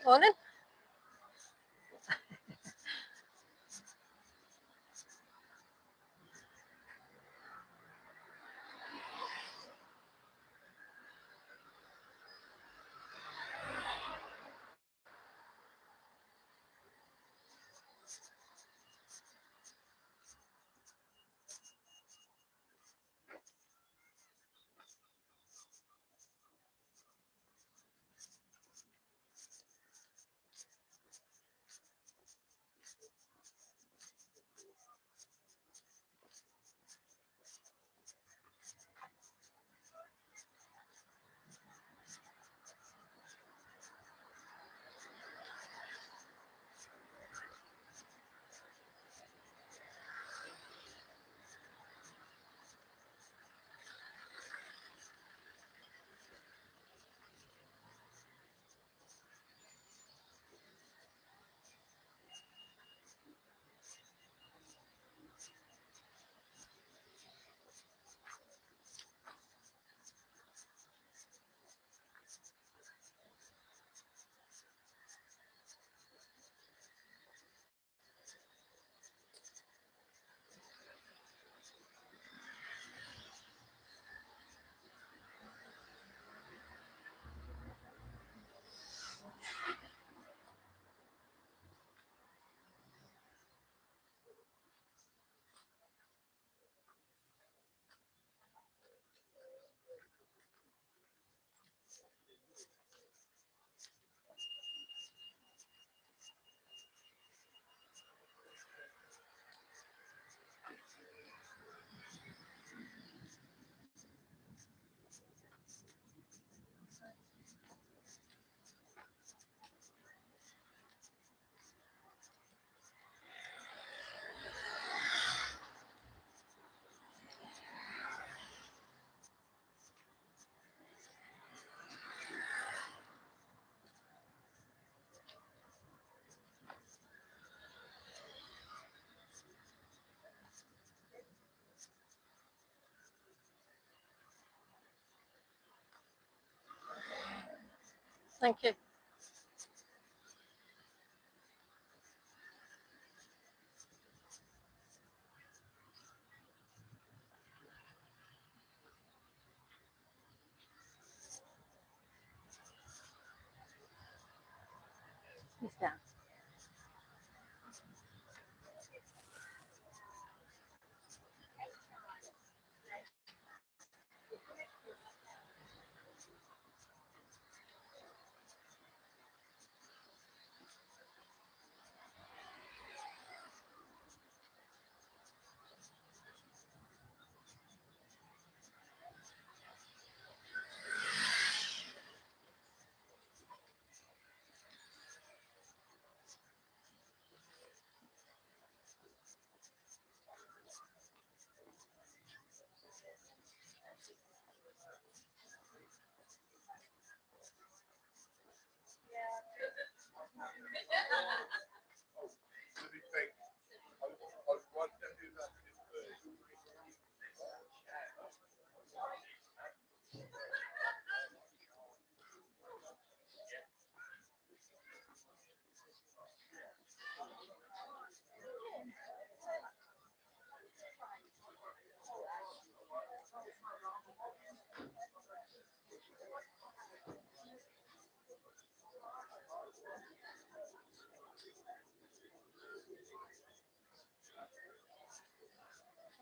Morning. Thank you. He's down.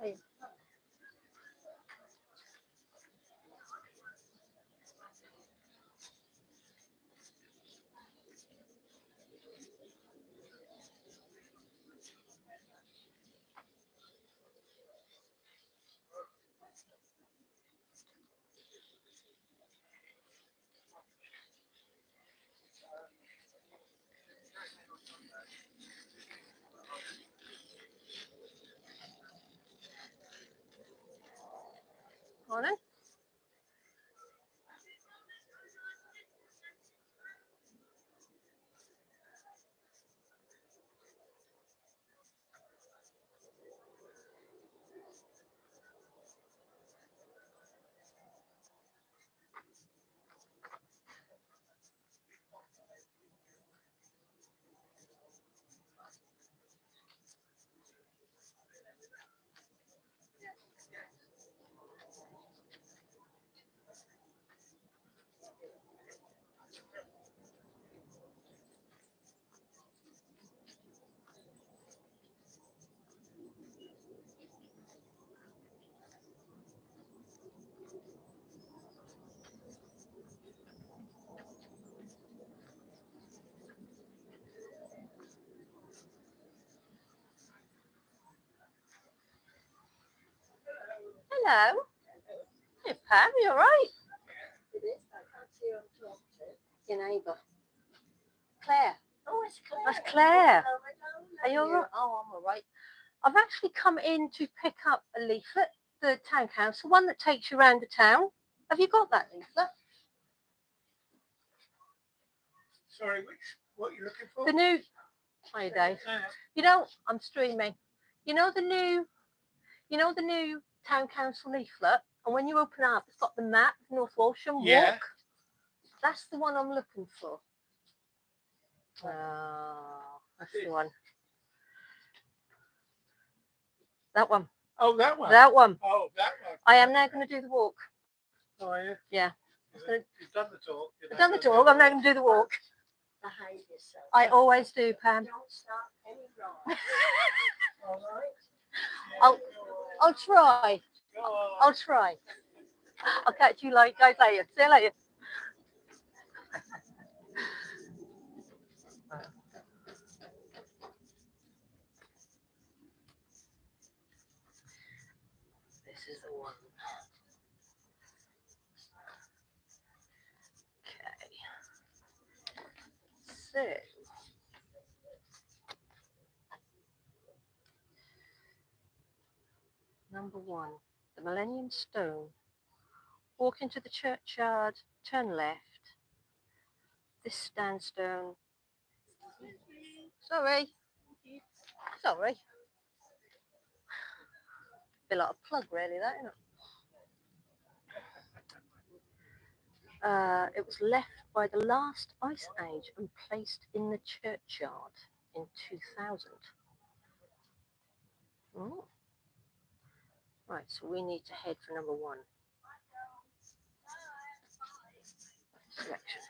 Hey. Morning. Hello. Hey, Pam, you all right? It is. I can't see you on top. Your neighbour. Claire. Oh, it's Claire. That's Claire. Oh, I don't know Are you all right? Oh, I'm all right. I've actually come in to pick up a leaflet, the town council, one that takes you around the town. Have you got that leaflet? Sorry, what are you looking for? The new... Hi, Dave. You know, I'm streaming. You know the new town council leaflet? And when you open it up, it's got the map of North Walsham walk. That's the one I'm looking for. Oh, that's the one. That one. Oh, that one. That one. Oh, that one. I am now going to do the walk. Oh, are you? Yeah. You've done the talk. I've done the talk. I'm now going to do the walk. Behave yourself. I always do, Pam. Don't start any wrong. All right. I'll try. I'll try. I'll catch you guys later. See you later. This is the one. Okay. So. Number 1, the Millennium Stone. Walk into the churchyard, turn left. This sandstone. Sorry. Sorry. Feel like a plug, really, that, isn't it? It was left by the last ice age and placed in the churchyard in 2000. Oh. Right, so we need to head for number 1. Selection.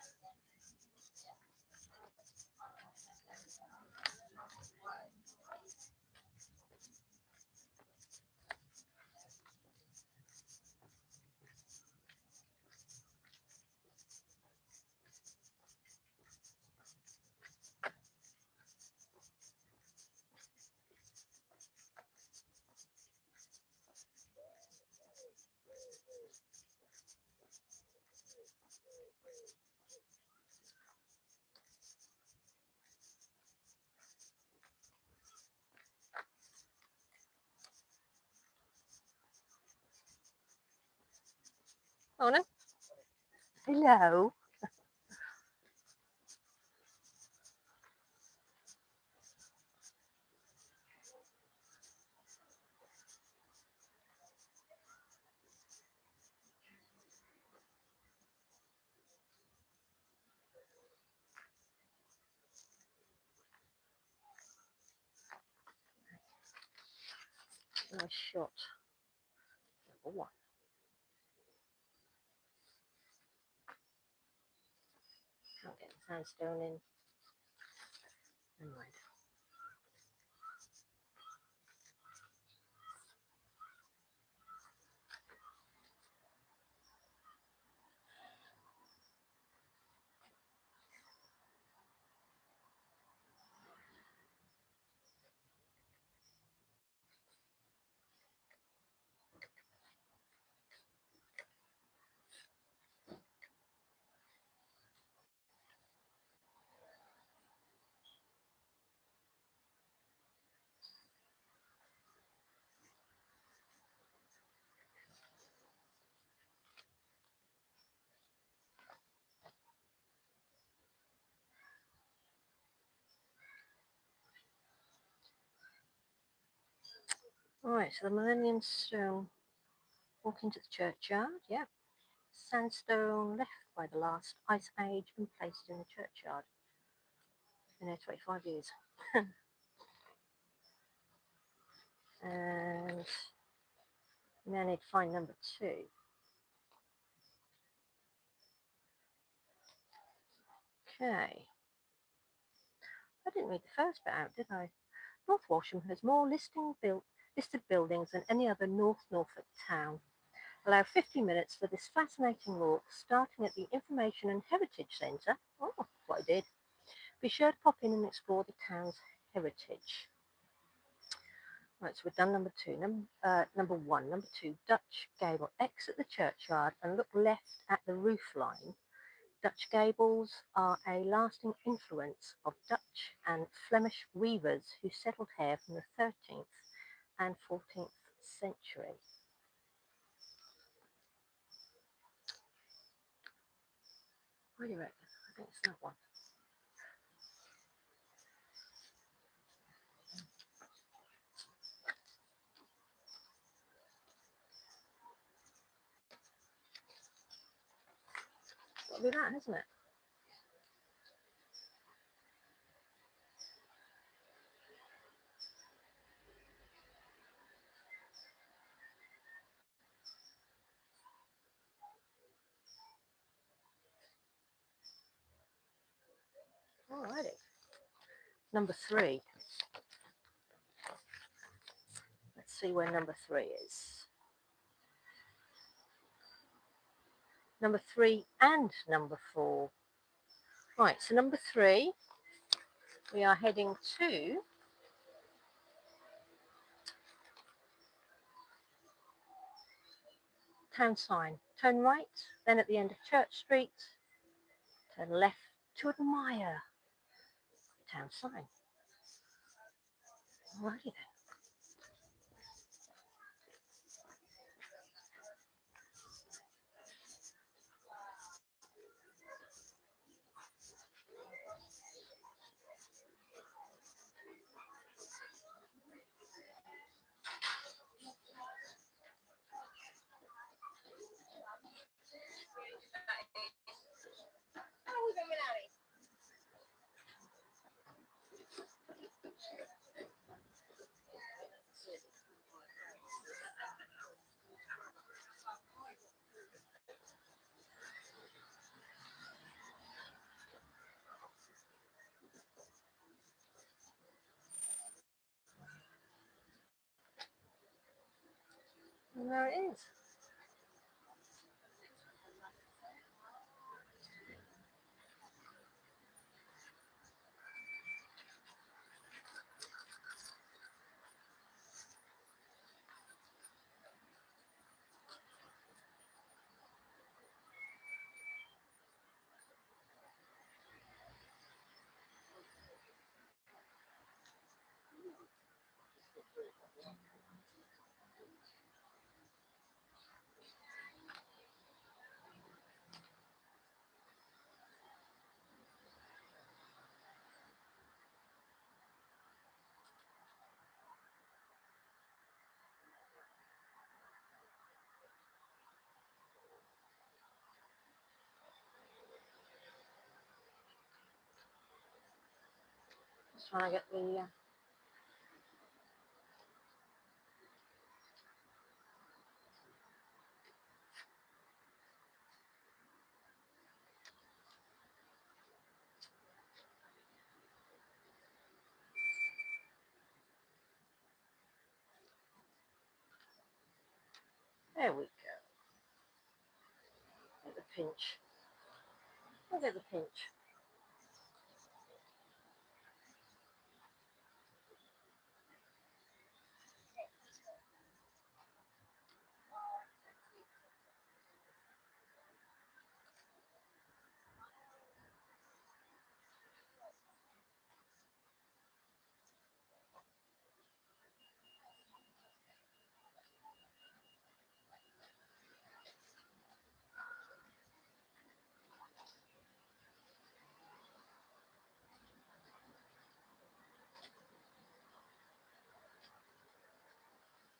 Oh no. Hello. Nice shot. Number 1. Can't get the sandstone in. Never mind. Alright, so the Millennium Stone. Walk into the churchyard, yeah. Sandstone left by the last ice age and placed in the churchyard. Been there 25 years. And now I need to find number 2. Okay. I didn't read the first bit out, did I? North Walsham has more listed buildings than any other North Norfolk town. Allow 50 minutes for this fascinating walk, starting at the Information and Heritage Centre. Oh, that's what I did. Be sure to pop in and explore the town's heritage. Right, so we've done number 2. Number 1. Number 2, Dutch gable. Exit the churchyard and look left at the roof line. Dutch gables are a lasting influence of Dutch and Flemish weavers who settled here from the 13th and 14th century. What do you reckon? I think it's that one. Got to be that, hasn't it? Alrighty. Number 3. Let's see where number 3 is. Number 3 and number 4. Right, so number 3, we are heading to town sign. Turn right, then at the end of Church Street, turn left to admire the town sign. Alrighty then. There it is. Just trying to get the there we go. Get the pinch. Look at the pinch.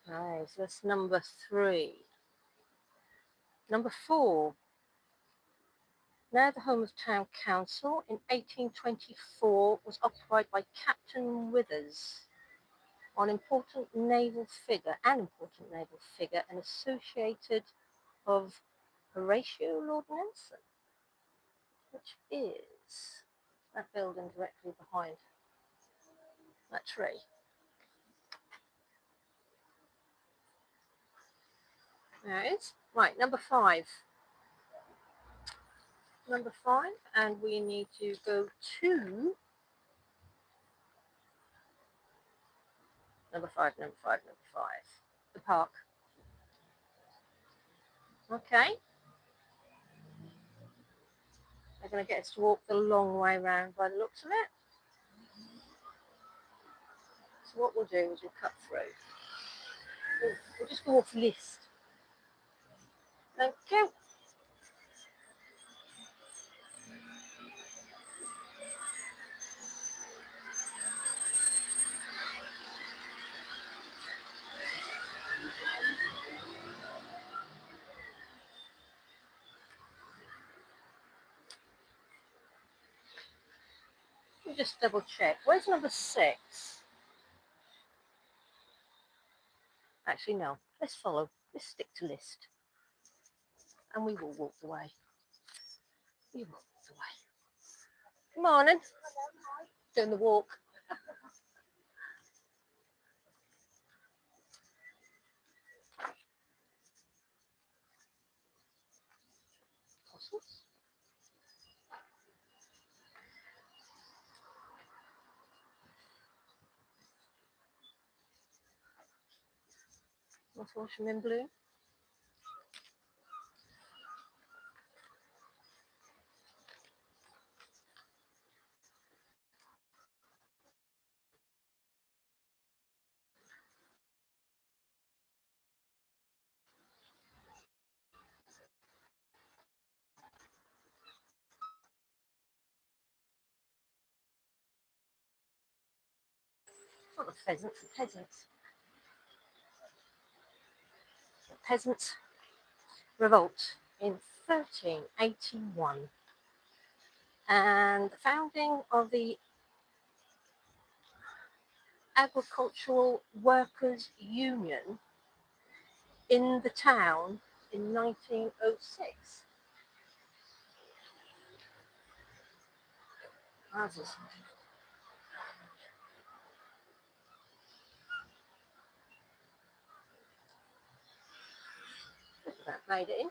Right, so that's number 3. Number 4. Now the home of town council, in 1824 was occupied by Captain Withers, an important naval figure and associated of Horatio Lord Nelson, which is that building directly behind that tree. There it is. Right, number 5. Number 5, and we need to go to number 5, the park. Okay. They're going to get us to walk the long way around by the looks of it. So what we'll do is we'll cut through. We'll just go off the list. Thank you. We'll just double check. Where's number 6? Actually, no. Let's follow. Let's stick to list. And we will walk the way. We will walk the way. Good morning. Doing the walk. Fossils. North Walsham in blue. Not the pheasants, the peasants. The peasants revolt in 1381. And the founding of the Agricultural Workers' Union in the town in 1906. Wowzers. made it in.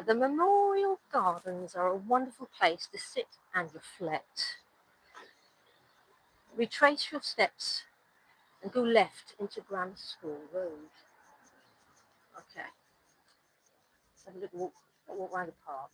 The Memorial Gardens are a wonderful place to sit and reflect. Retrace your steps and go left into Grammar School Road. Okay. Let's have a little walk around the park.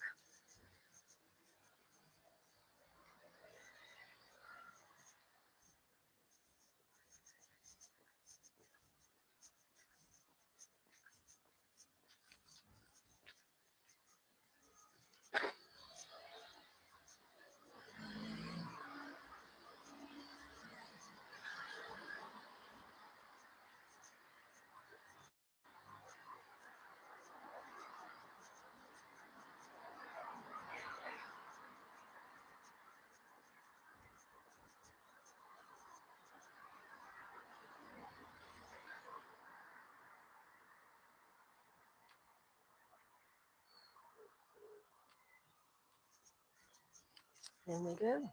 There we go.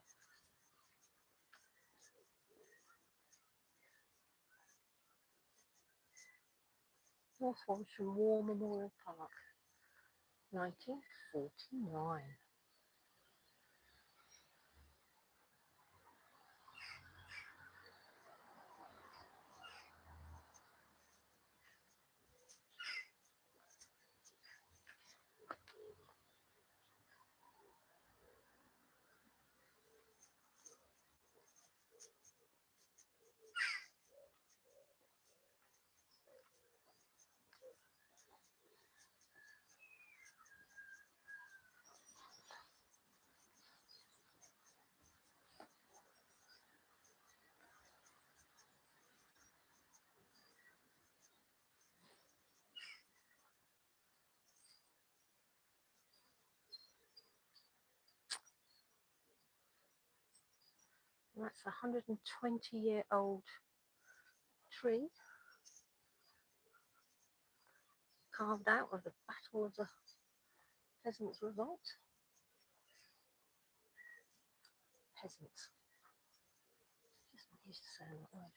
North Walsham War Memorial Park, 1949. That's a 120-year-old tree carved out of the Battle of the Peasants' Revolt. Peasants. Just not used to saying that word.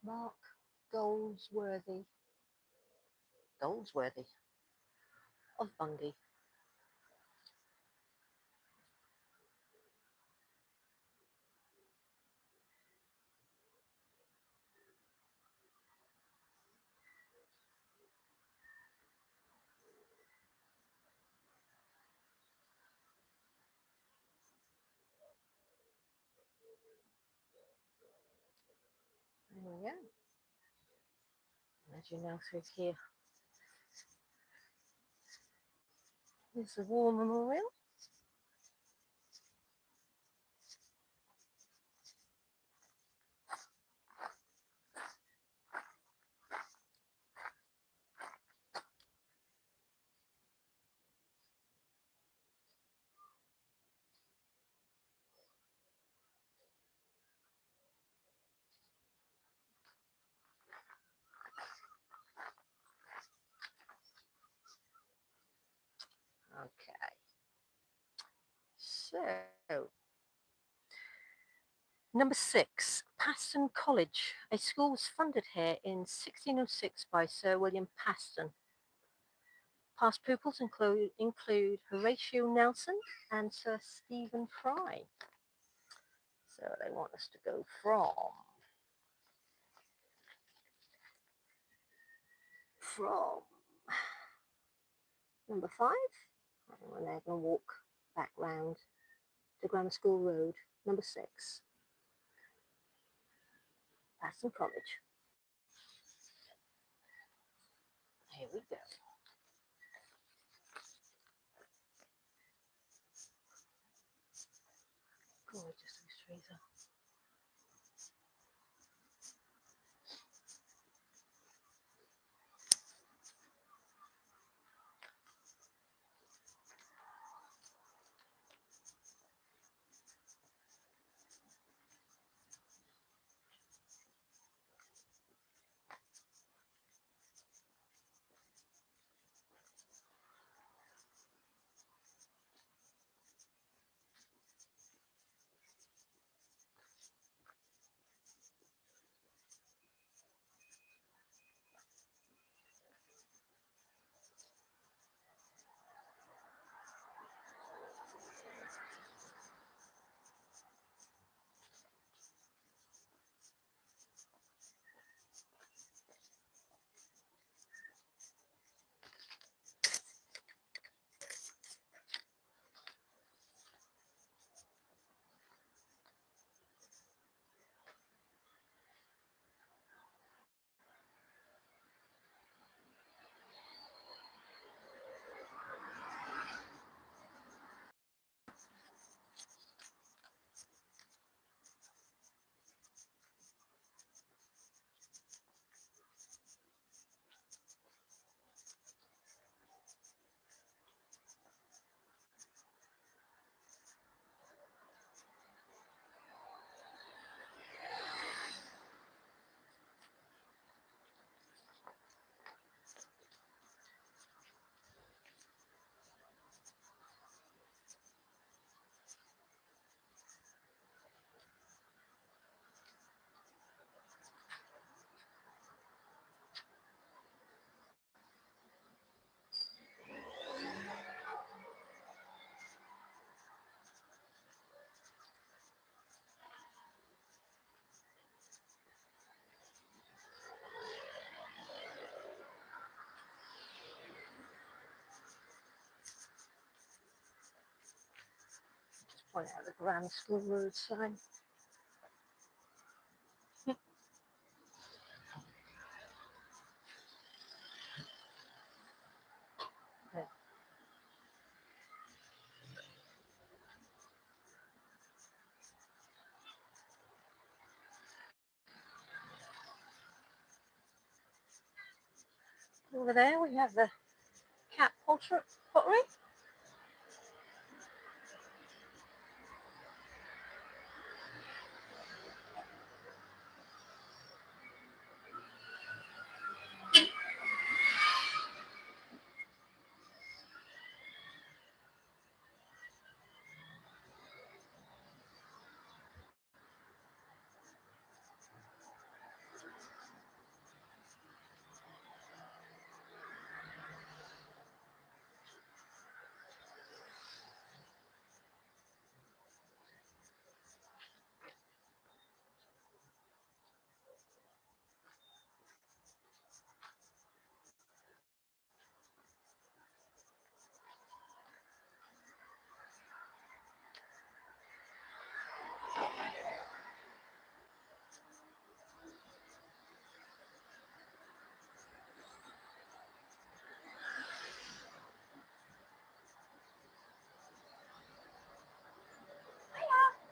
Mark Goldsworthy of Bungay. There we go. As you know, through here is the War Memorial. Okay. So, number 6, Paston College. A school was funded here in 1606 by Sir William Paston. Past pupils include Horatio Nelson and Sir Stephen Fry. So they want us to go from number 5, and we're now going to walk back round to Grammar School Road, number 6, Paston College. Here we go. Gorgeous these trees are. Point out the grammar school road sign. Over there we have the cat pottery.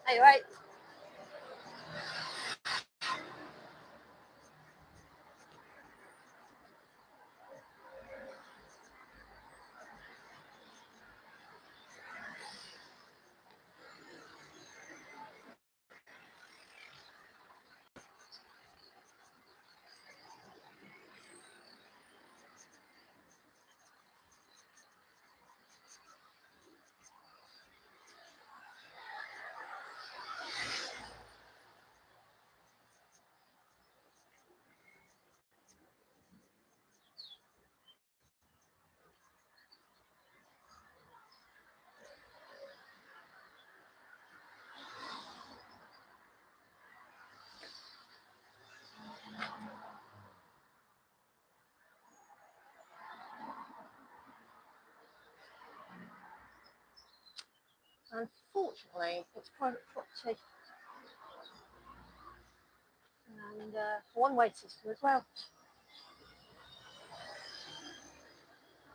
Are you right? Unfortunately, it's private property and one-way system as well.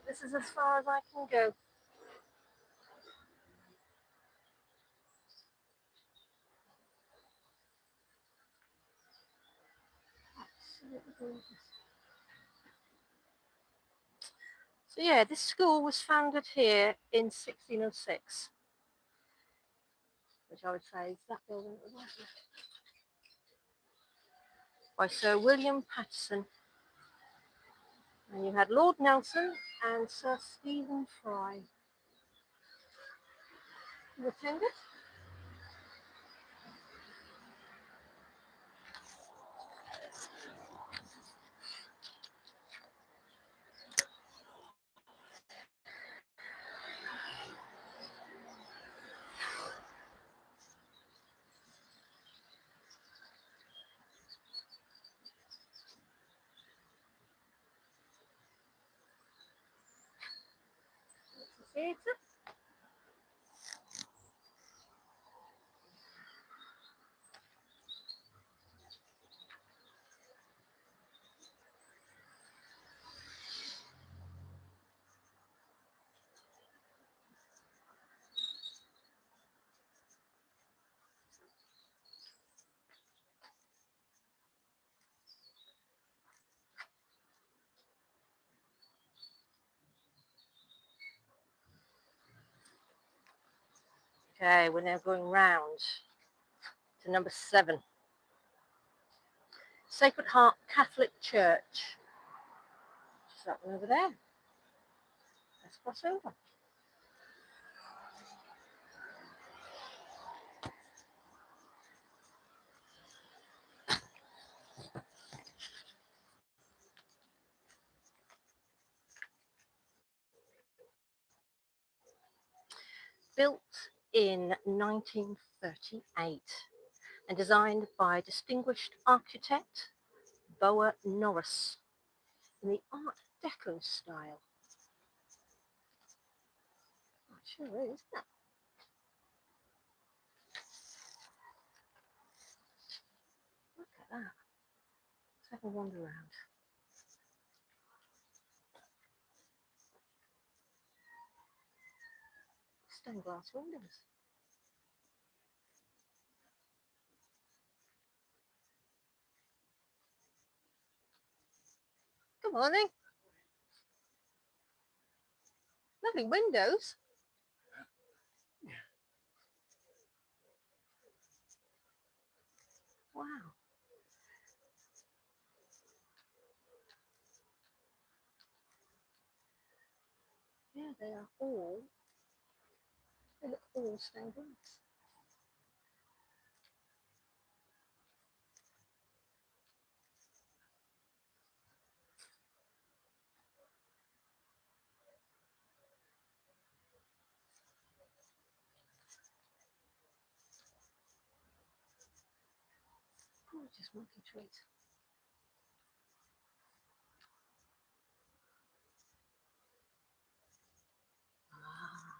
This is as far as I can go. Absolutely gorgeous. So yeah, this school was founded here in 1606, which I would say is that building at the right there, by Sir William Paterson. And you had Lord Nelson and Sir Stephen Fry who attended. Theatre. Okay, we're now going round to number 7. Sacred Heart Catholic Church. Just that one over there. Let's cross over. Built in 1938 and designed by distinguished architect Boa Norris in the Art Deco style. It sure is, isn't it? Let's have a wander around. Stained glass windows. Good morning. Lovely windows. Wow. Yeah, they are all, they look all stained glass. Gorgeous monkey trees. Ah.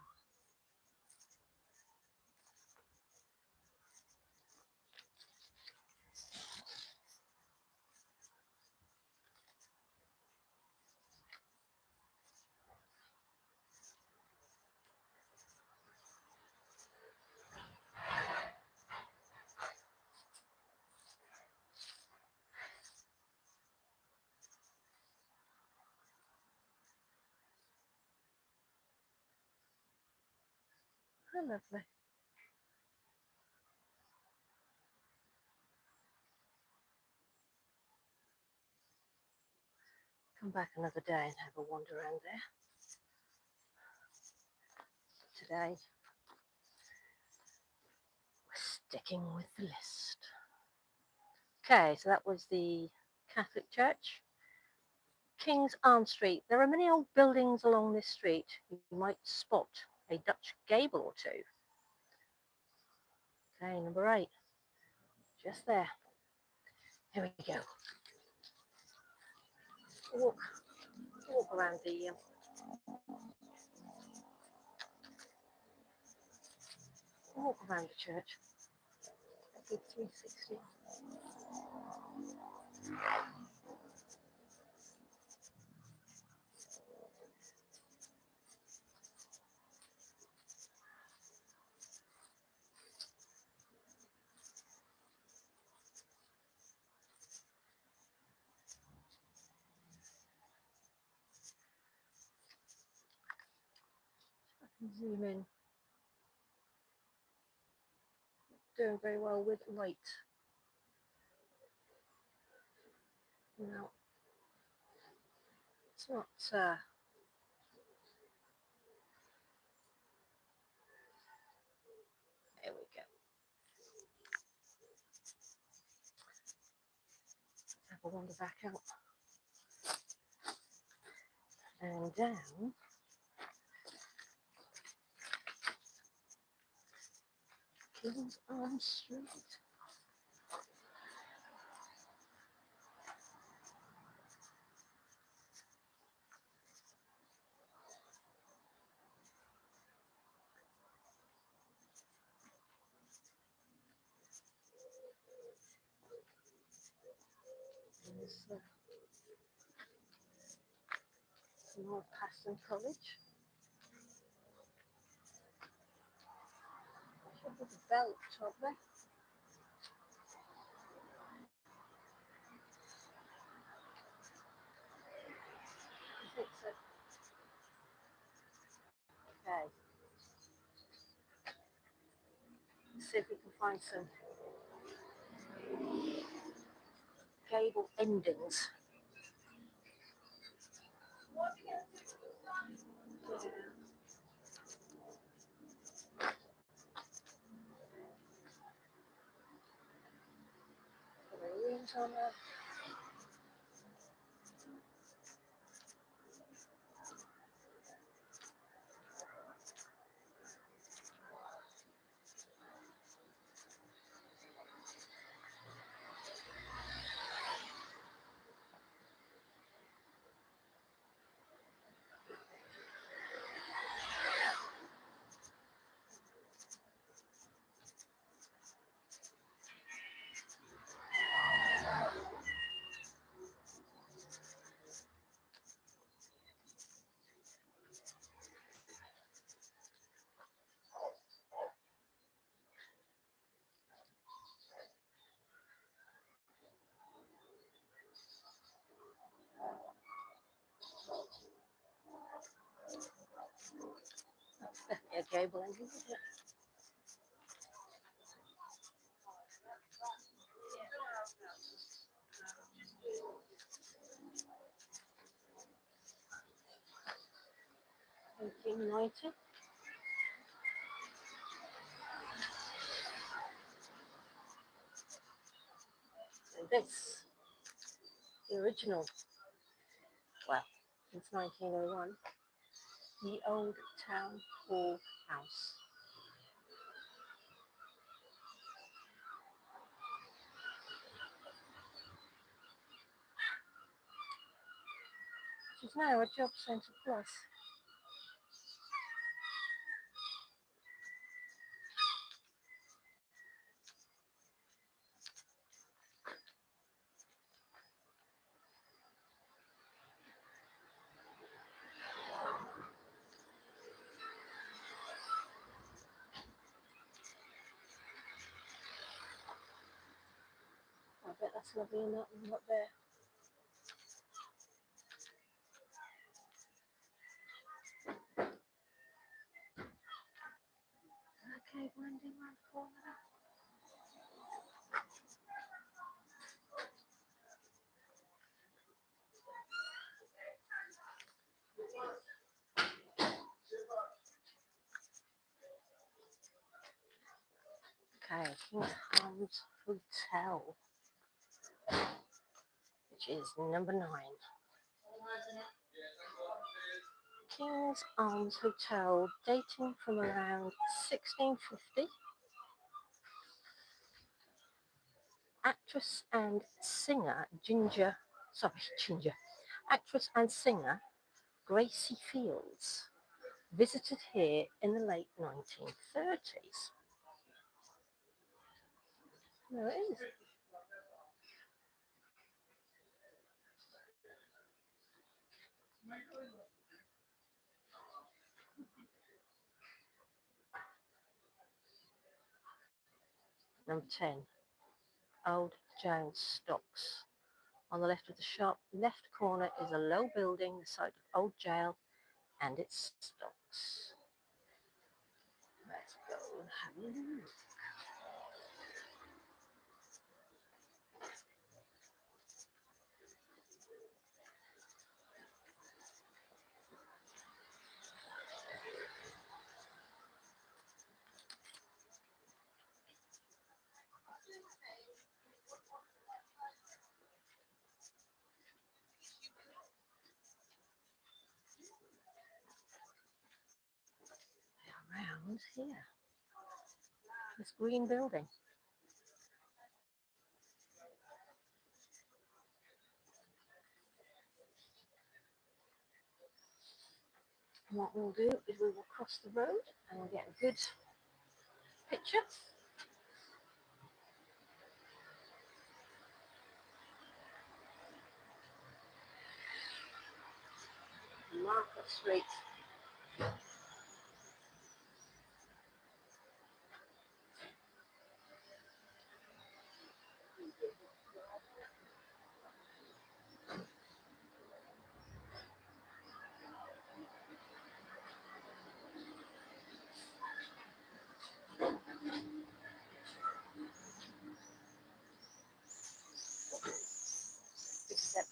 How lovely. Come back another day and have a wander around there. Today, we're sticking with the list. Okay, so that was the Catholic Church. King's Arms Street. There are many old buildings along this street. You might spot a Dutch gable or two. Okay, number 8. Just there. Here we go. Walk around the church. A good 360. I can zoom in. Doing very well with light. No, it's not. There we go. Let's have a wander back out and down. King's Arms Street. There's North Walsham College. Should be the belt up there. I think so. Okay. Let's see if we can find some gable endings. Are there rooms on there? a gable ending, isn't it? $18.90. And this, the original, well, since 1901, the old town hall house. Which is now a job centre plus. I bet that's lovely in that one up there. Okay, blending around the corner. Okay, King's Arms Hotel, which is number 9. King's Arms Hotel, dating from around 1650. Actress and singer Actress and singer Gracie Fields visited here in the late 1930s. There it is. Number 10, Old Jail Stocks. On the left of the shop, left corner is a low building, the site of Old Jail and its stocks. Let's go and have a look. Around here, this green building. And what we'll do is we will cross the road and we'll get a good picture. Market Street. Big step.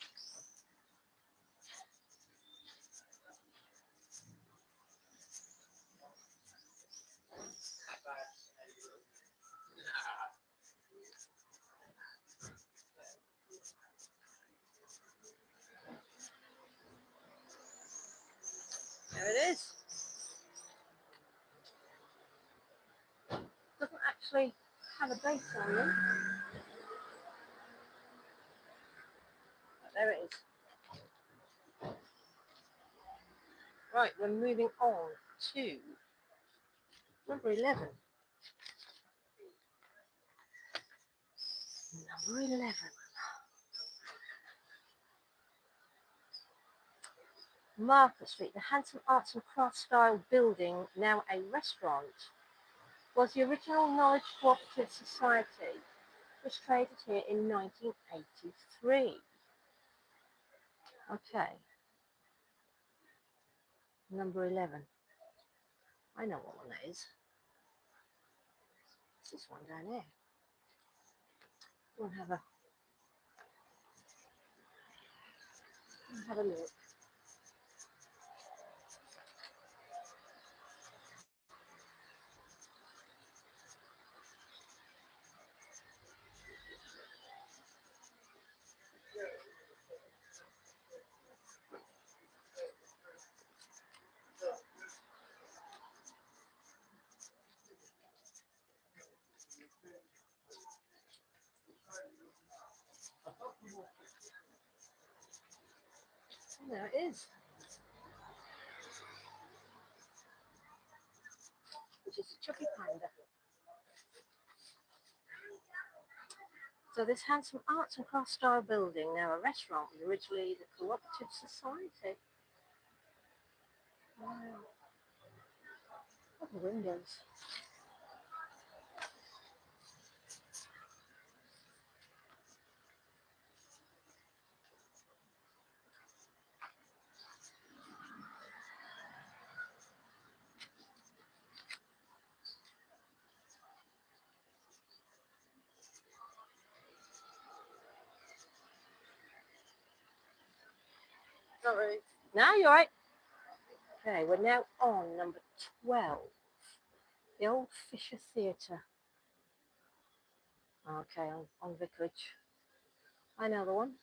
There it is. Doesn't actually have a date on them. But there it is. Right, we're moving on to number 11. Number 11. Market Street, the handsome arts and crafts style building, now a restaurant, was the original Norwich Cooperative Society, which traded here in 1983. Okay. Number 11. I know what one that is. It's this one down here. We'll have a look. There it is. Which is a Chucky Panda. So this handsome arts and crafts style building, now a restaurant, was originally the Cooperative Society. Wow. Look at the windows. Sorry. Now you're right. Okay, we're now on number 12. The Old Fisher Theatre. Okay, on Vicarage. I know the one.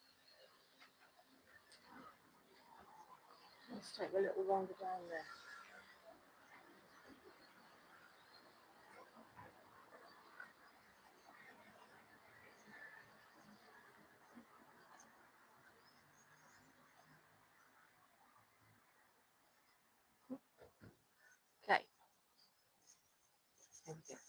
Let's take a little wander down there. Okay. There we go.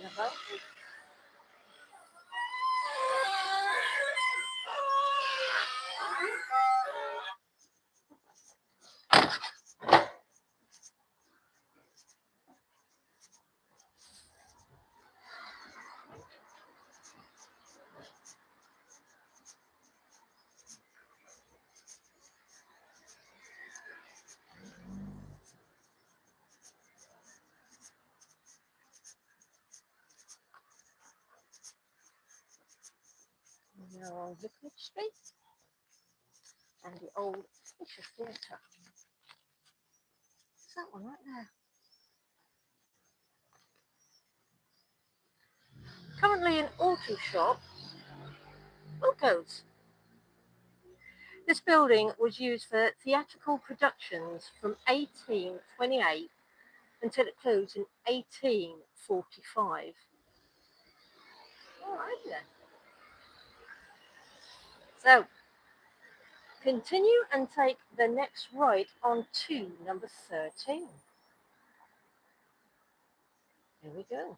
Hello. We're now on Vicarage Street and the Old Fisher Theatre. It's that one right there. Currently an auto shop, Wilco's. This building was used for theatrical productions from 1828 until it closed in 1845. All right then. So, continue and take the next right on to number 13. Here we go.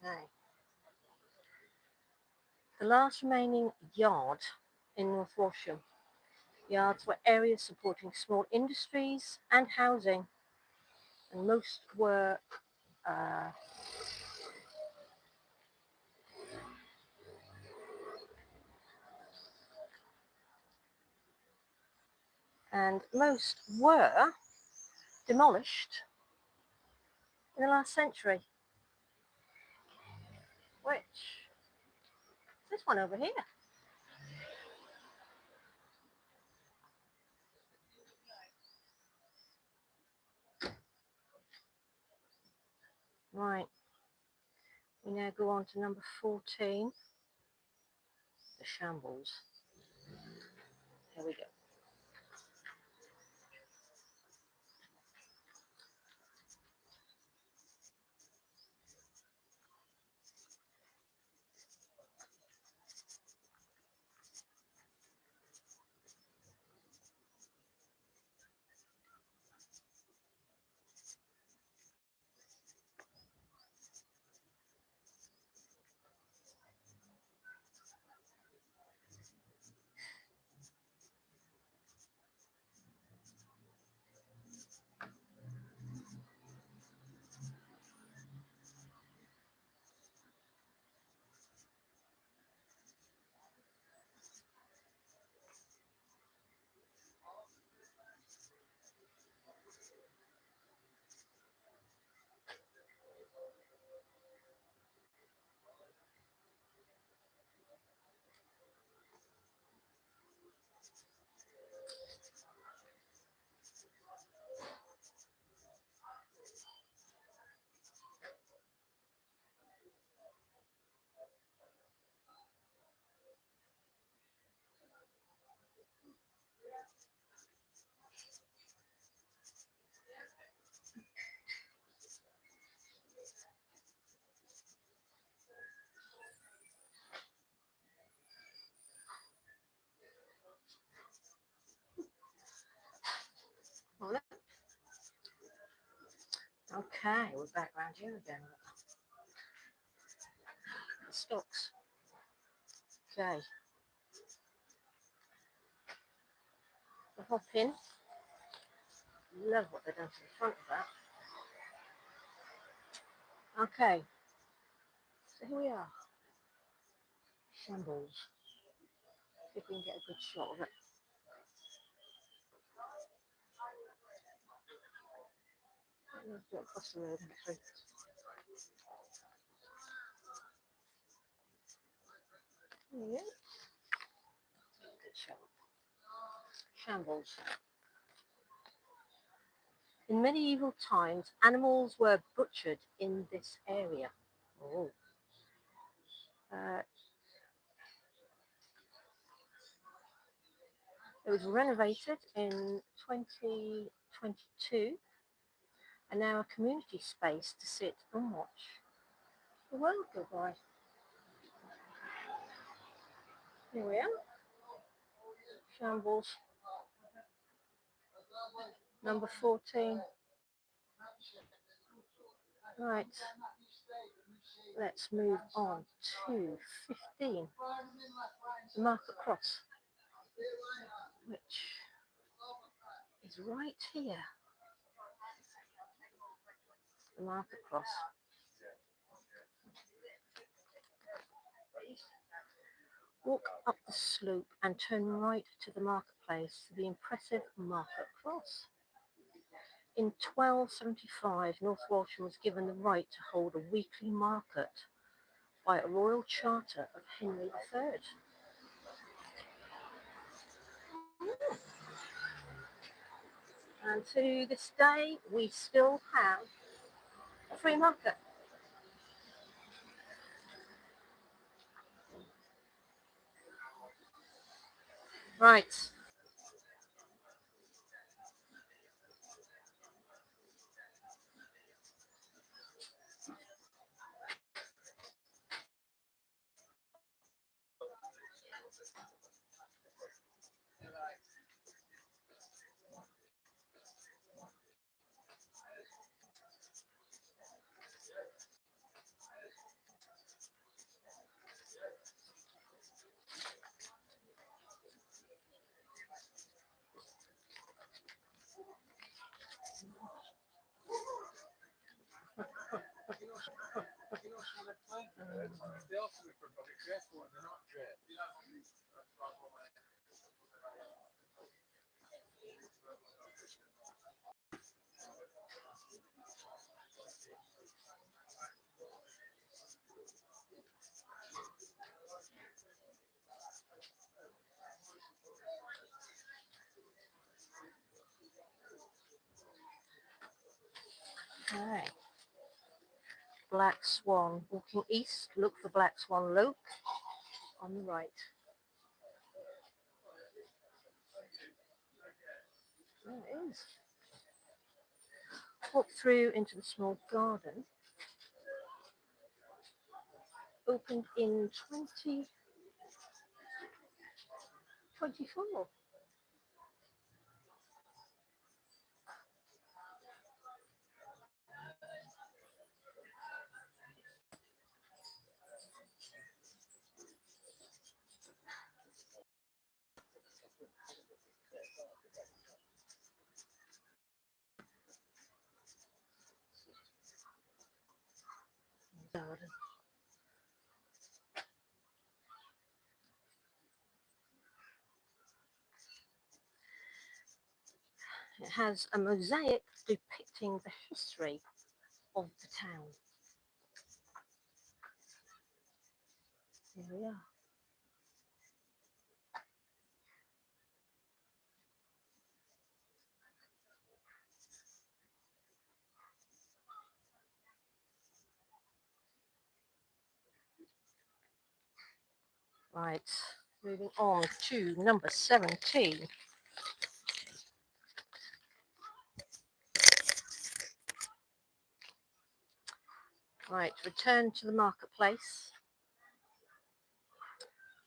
Okay. The last remaining yard in North Walsham. Yards were areas supporting small industries and housing, and most were demolished in the last century. Which, this one over here. Right, we now go on to number 14, the shambles. Here we go. Okay, we're back round here again. The stocks. Okay. The hop in. Love what they've done to the front of that. Okay. So here we are. Shambles. See if we can get a good shot of it. Let's do it across the road actually. There we go. Good shot. Shambles. In medieval times, animals were butchered in this area. Oh. It was renovated in 2022 and now a community space to sit and watch the world go by. Here we are. Shambles. Number 14. Right. Let's move on to 15. The Market Cross, which is right here. The Market Cross. Walk up the slope and turn right to the marketplace to the impressive Market Cross. In 1275, North Walsham was given the right to hold a weekly market by a royal charter of Henry III. And to this day, we still have a free market. Right. They offer me for a body careful and they're not draped. Okay. Black Swan. Walking east, look for Black Swan Loke on the right. There it is. Walk through into the small garden. Opened in 2024. Garden. It has a mosaic depicting the history of the town. Here we are. Right, moving on to number 17. Right, return to the marketplace.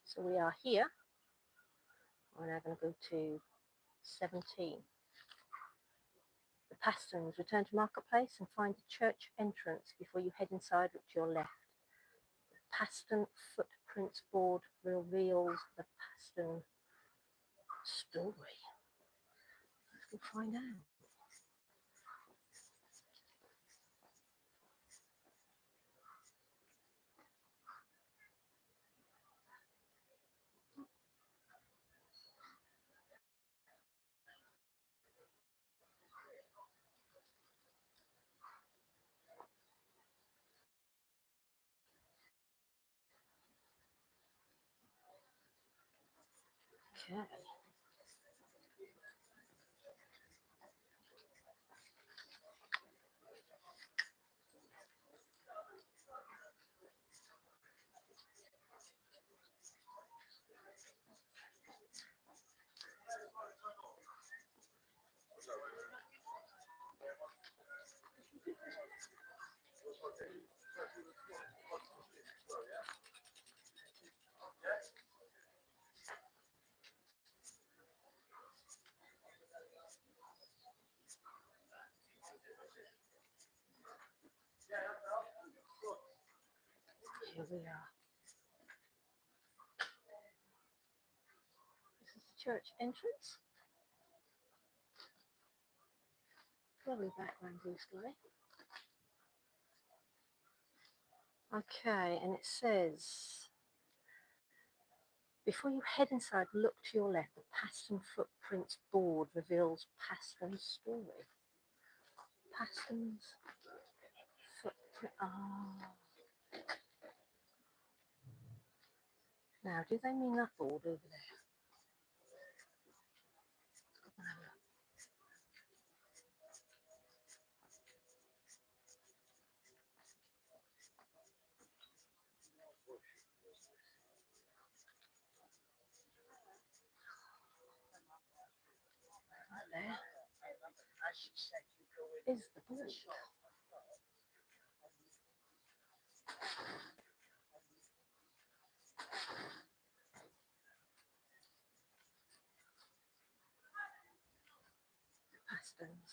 So we are here. We're now going to go to 17. The Pastons, return to marketplace and find the church entrance before you head inside. Look to your left. The Paston footprints board reveals the Paston story. Let's go find out. Okay. Here we are. This is the church entrance. Lovely background blue sky. Okay, and it says, before you head inside, look to your left. The Paston footprints board reveals Paston's story. Paston's footprint. Ah. Now, do they mean that board over there? Right there is the board. Pastons.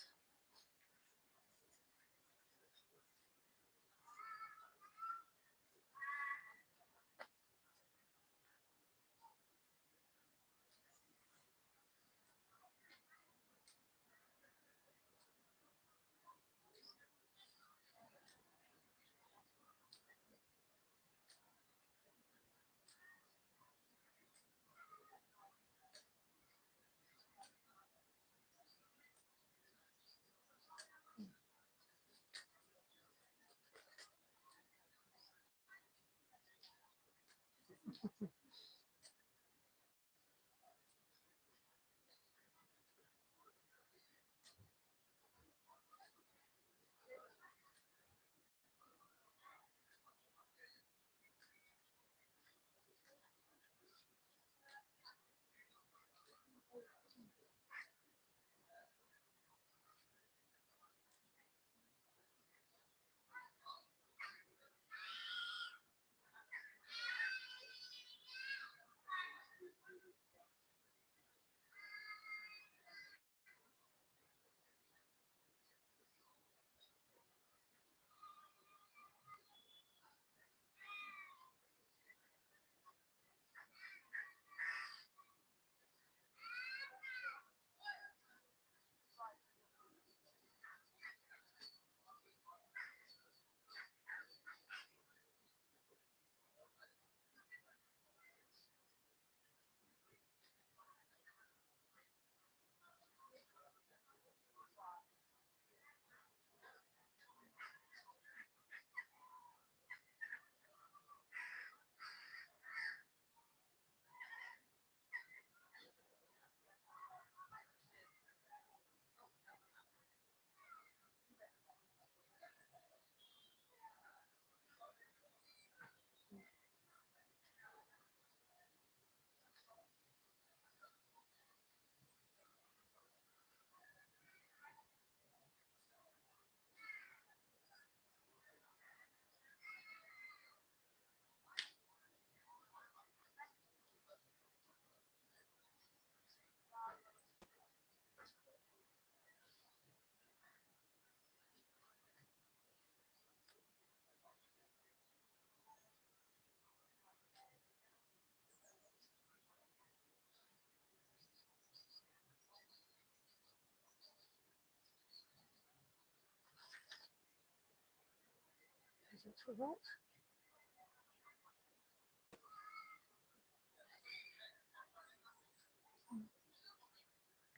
That's what I want.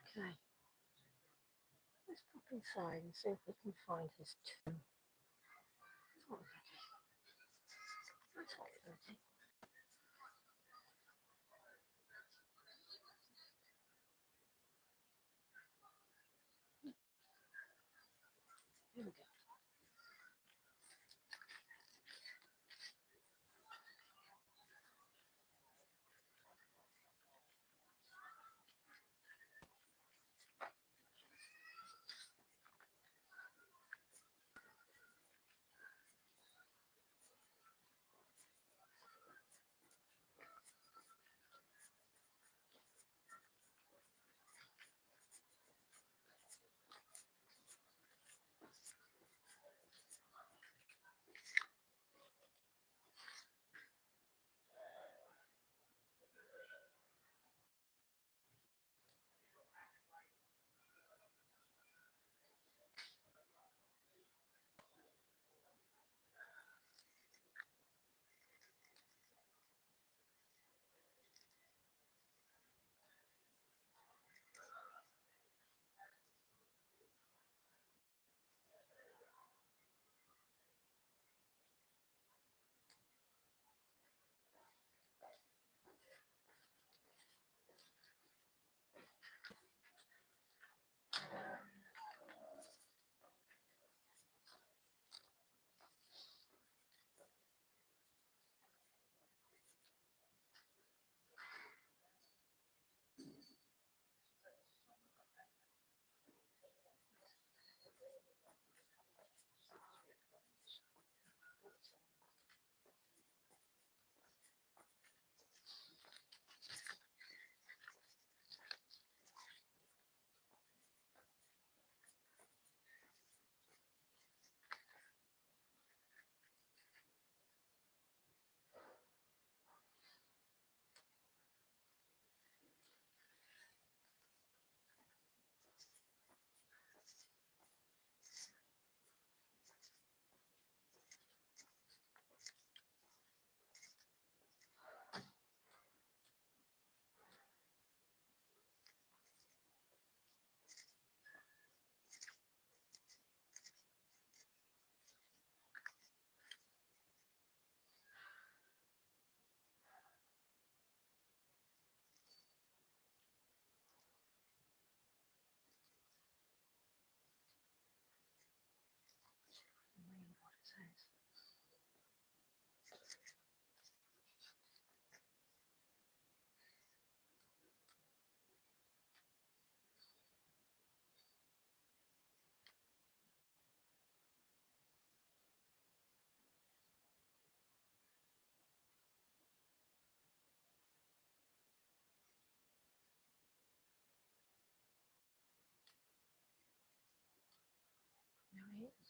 Okay. Let's pop inside and see if we can find his tomb. It's not ready. That's not ready. Here we go. Read what it says. There he is.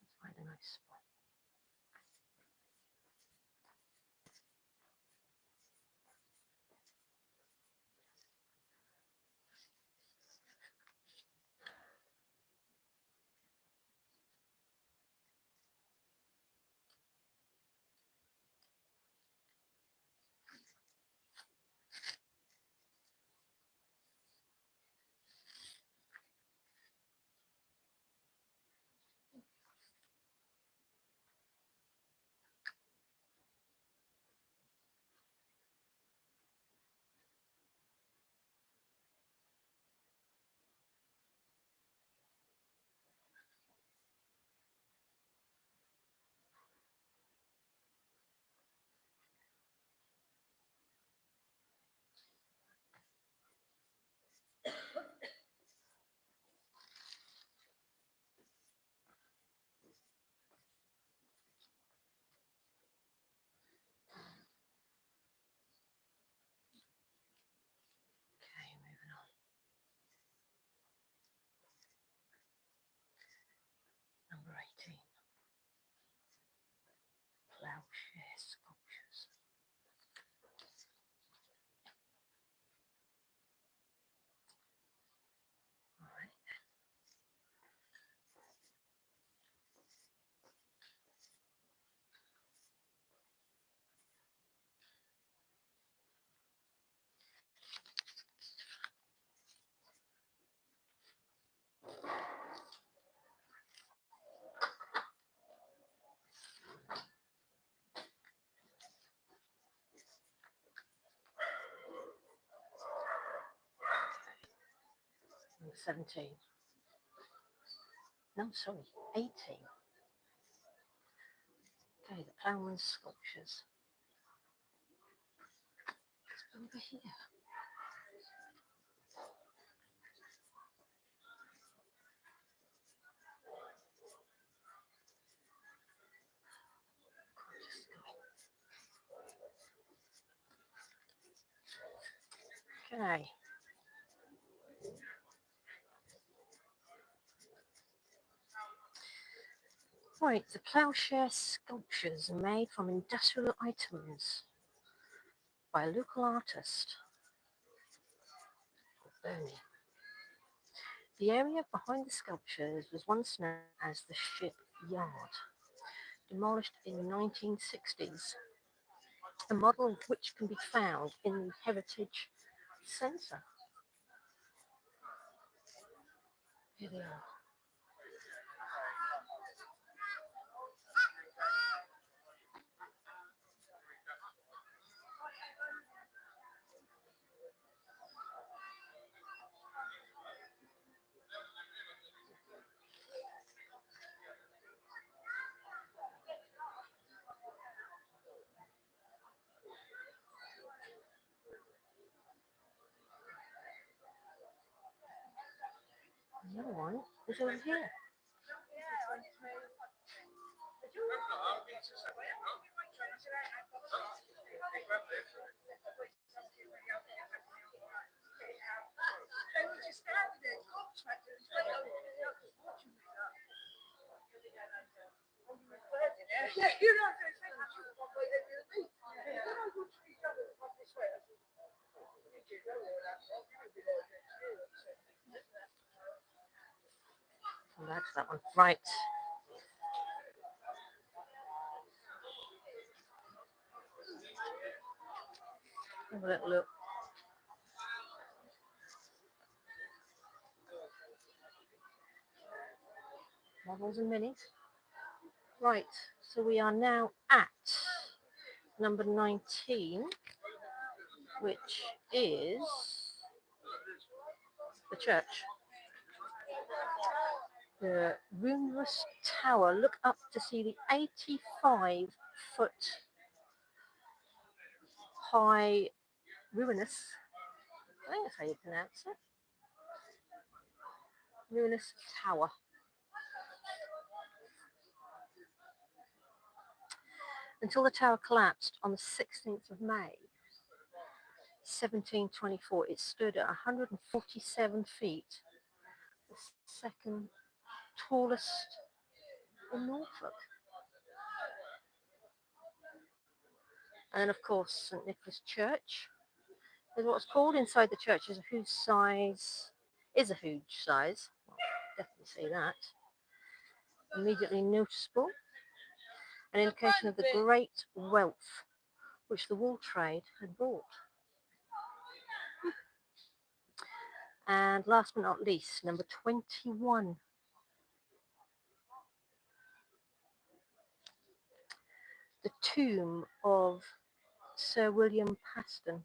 Let's find a nice spot. Plowshare sculptures. All right. Number 17. No, sorry, 18. Okay, the ploughman's sculptures. It's over here. Okay. Right, the ploughshare sculptures made from industrial items by a local artist called Bernie. The area behind the sculptures was once known as the ship yard, demolished in the 1960s, a model of which can be found in the Heritage Centre. Here they are. The other one is over here. Come back to that one. Right. Have a little look. Models and minis. Right, so we are now at number 19, which is the church. The ruinous tower. Look up to see the 85-foot high ruinous, I think that's how you pronounce it, ruinous tower. Until the tower collapsed on the 16th of May, 1724, it stood at 147 feet, the second tallest in Norfolk. And then, of course, St Nicholas Church is what's called. Inside the church is a huge size. Well, definitely see that. Immediately noticeable. An indication of the great wealth which the wool trade had brought. And last but not least, number 21. The tomb of Sir William Paston,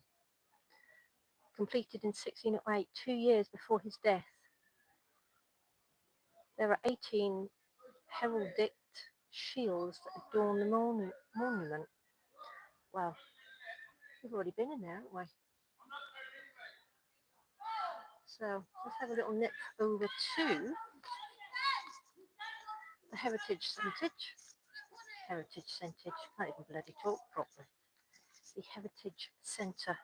completed in 1608, 2 years before his death. There are 18 heraldic shields that adorn the monument. Well, we've already been in there, haven't we? So let's have a little nip over to the Heritage Centre. Can't even bloody talk properly. The Heritage Centre.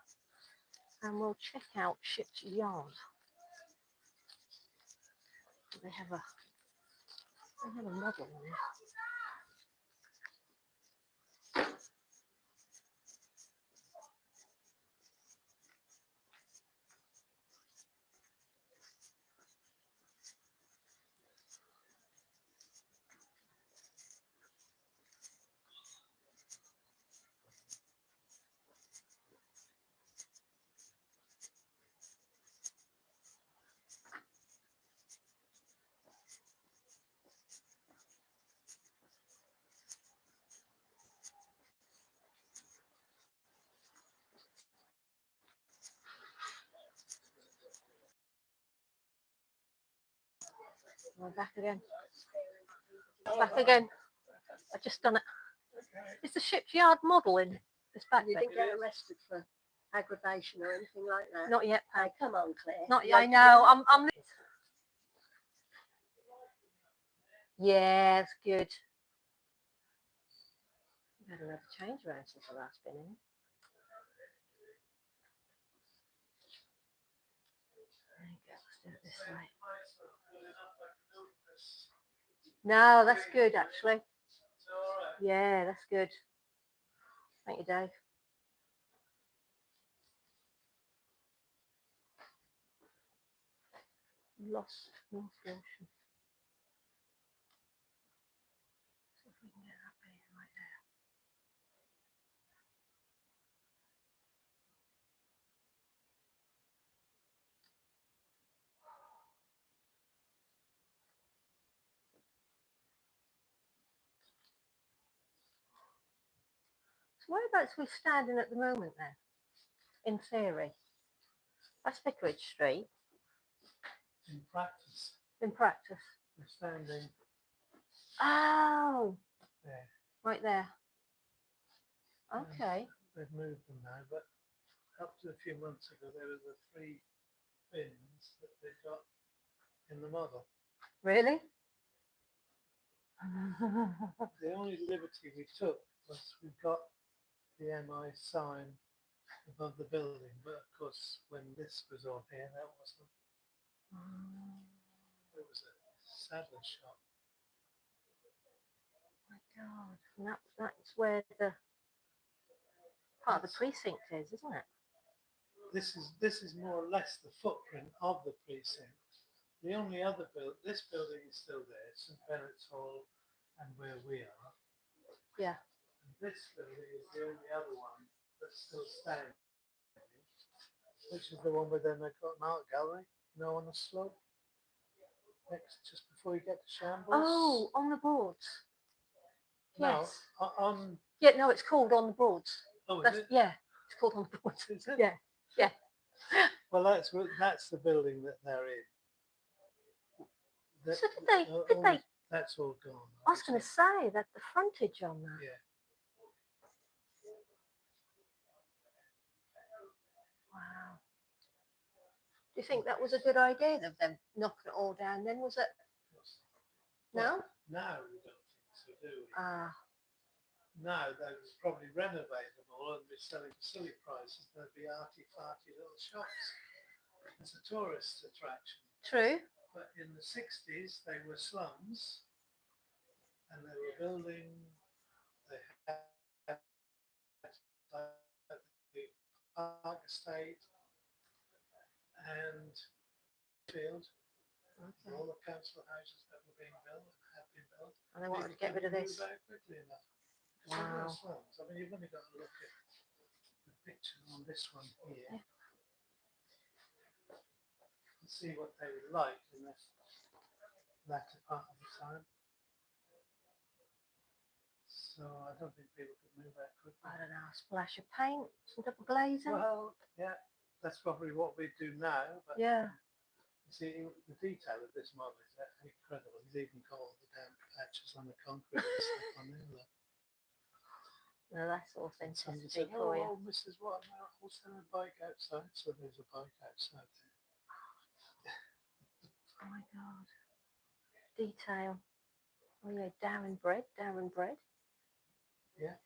And we'll check out Ship's Yard. They have a I have a model in there. We're back again. Back again. I've just done it. It's the shipyard model in this back You bit. didn't get arrested for aggravation or anything like that. Not yet, Hey, Peg. come on, Claire. Not yet. I know. I'm. Yeah, it's good. I've had another change around since I last been in. There you go. Let's do it this way. No, that's good actually. Yeah, that's good. Thank you, Dave. Lost North Walsham. See if we can get that bit right there. So whereabouts are we standing at the moment then? In theory. That's Vicarage Street. In practice, In practice. we're standing Oh, there. right there. Okay. They've moved them now, but up to a few months ago, there were the 3 bins that they got in the model. Really? The only liberty we took was we got the MI sign above the building, but of course, when this was on here, that wasn't. It was a saddler shop. My God, and that's where the part of the precinct is, isn't it? This is more or less the footprint of the precinct. The only other this building is still there, St Bennett's Hall, and where we are. Yeah. And this building is the only other one that's still standing, which is the one where then they've got an art gallery, on the slope, just before you get to Shambles. Oh, on the boards. No, Yes. on. Yeah, no, it's called on the boards. Oh, That's, is it? yeah, it's called on the boards. Is it? Yeah, yeah. Well, that's the building that they're in. So did they? That's all gone. I was going to say that the frontage on that. Yeah. Wow. Do you think that was a good idea of them knocking it all down? Then was it? No. Now we don't think so, do we? Now they would probably renovate them all and be selling for silly prices. There'd be arty-farty little shops. It's a tourist attraction. True. But in the 60s, they were slums, and they were building. They had the Park Estate and Field, Okay. all the council houses that were being built and had been built. And they wanted to get rid of this. Very quickly enough. Wow. Slums. I mean, you've only got to look at the picture on this one here. Yeah. And see what they were like in the latter part of the time. So I don't think people could move that quickly. I don't know, a splash of paint, some double glazing. Well, yeah, that's probably what we do now. But Yeah. you see, the detail of this model is incredible. He's even got all the damp patches on the concrete and stuff on there. Look. No, that's And somebody authenticity said, for you. "Oh, Mrs. Watt, I'll send a bike outside." So there's a bike outside there. Oh my God. Detail. Oh yeah, Darren bread. Yeah.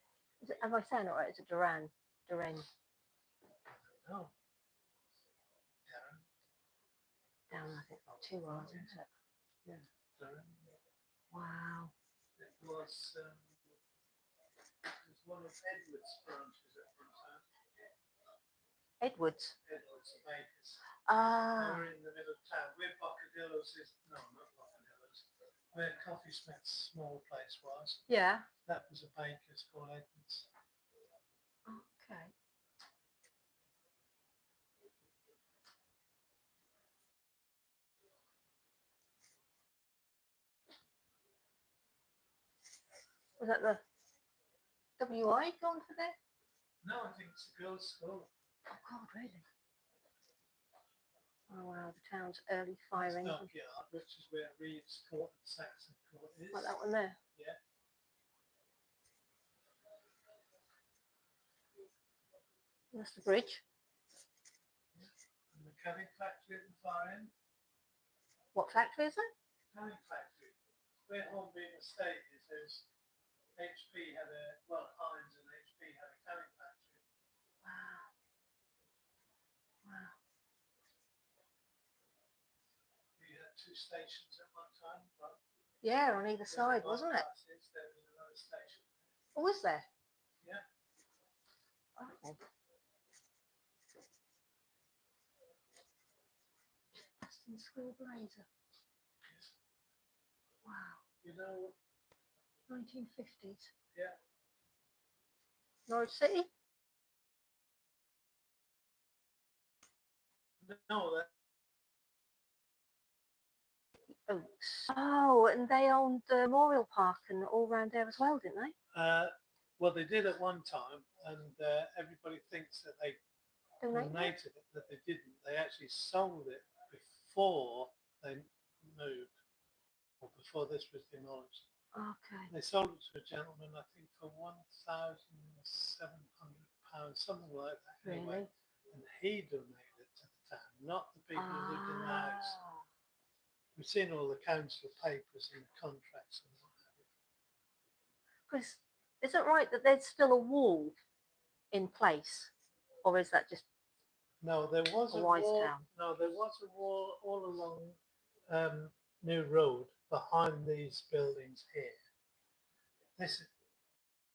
Is it, am I saying it right? It's a Duran. Oh. Down, I think, 2 hours, isn't it? Yeah. Wow. was one of Edward's branches at one time. Edwards. Edward's the bakers. Ah. We're in the middle of town. Where Boccadillo's is, no, not Boccadillo's. Where Coffee Smith's small place was, Yeah. that was a baker's called Edward's. Okay. Was that the WI gone for there? No, I think it's a girls' school. Oh God, really? Oh wow, the town's early firing. Stockyard, which is where Reeves Court and Saxon Court is. Like that one there? Yeah. That's the bridge. And the canning factory at the far end. What factory is it? Canning factory. Where Hornbeam Estate is, there's HP had a, well, Heinz and HP had a canning factory. Wow. Wow. We had two stations at one time, but Yeah, on either side, wasn't it? There was another station. Oh, was there? Yeah. Oh. Aston School Blazer. Yes. Wow. You know, 1950s. yeah. Norwich City? No, that Oaks. Oh, and they owned the Memorial Park and all round there as well, didn't they? well, they did at one time, and everybody thinks that they donated it, but they didn't. They actually sold it before they moved, or before this was demolished. Okay. They sold it to a gentleman, I think, for £1,700, something like that. Anyway, Really? and he donated it to the town, not the people who lived in the house. Ah. We've seen all the council papers and contracts and what have you. Because is it right that there's still a wall in place, or is that just No, there was a a wise wall. town? No, there was a wall all along New Road behind these buildings here. This is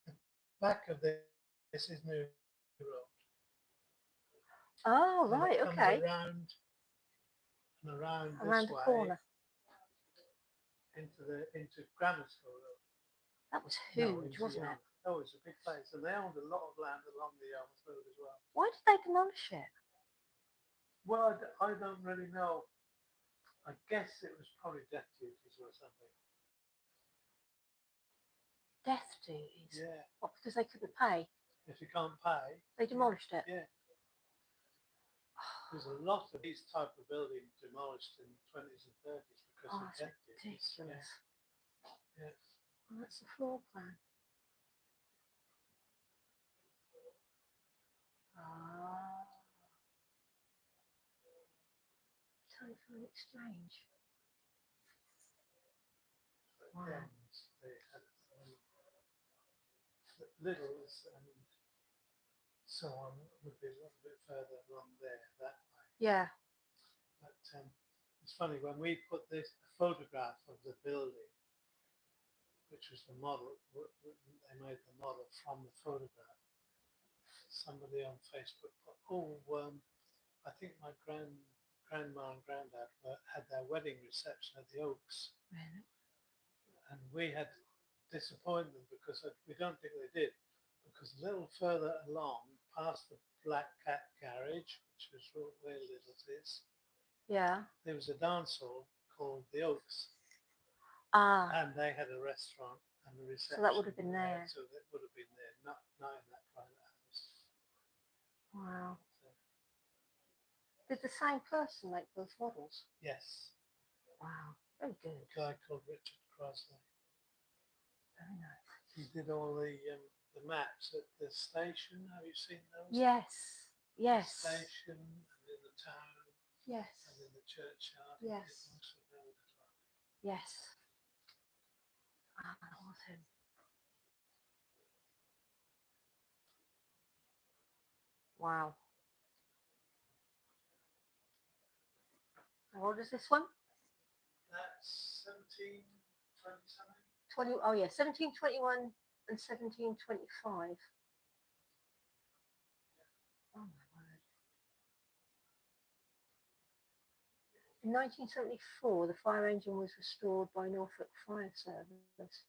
the back of this is New Road. Oh, And right, it comes okay. around and around Around this the way corner. into Grammar School Road. That was No, huge, into wasn't it? Yarmouth. Oh, it's a big place, and they owned a lot of land along the Yarmouth Road as well. Why did they demolish it? Well, I don't really know. I guess it was probably death duties or something. Death duties? Yeah. What, because they couldn't pay? If you can't pay, They demolished it? yeah. There's a lot of these type of buildings demolished in the 20s and 30s because Oh, of that's death duties. ridiculous. Yeah. Oh, that's the floor plan. Ah. Telephone exchange. Wow. Dens, they had Littles and so on would be a little bit further along there that way. Yeah. But it's funny when we put this photograph of the building, which was the model, they made the model from the photograph. Somebody on Facebook put, I think my grandma and granddad had their wedding reception at the Oaks. Really? And we had disappointed them because we don't think they did. Because a little further along, past the Black Cat Garage, which was where Little's is, Yeah. there was a dance hall called the Oaks. Ah. And they had a restaurant and a reception. So that would have been there. So that would have been there, not in that private house. Wow. So, Did the same person make those models? yes. Wow. Very good. A guy called Richard Crosley. Very nice. He did all the maps at the station. Have you seen those? Yes. Yes. The station and in the town Yes. and in the churchyard. Yes. He did most of those as well. Yes. Ah, that was him. Wow. How old is this one? That's 1720 something. Oh yeah, 1721 and 1725. Oh my word. In 1974, the fire engine was restored by Norfolk Fire Service.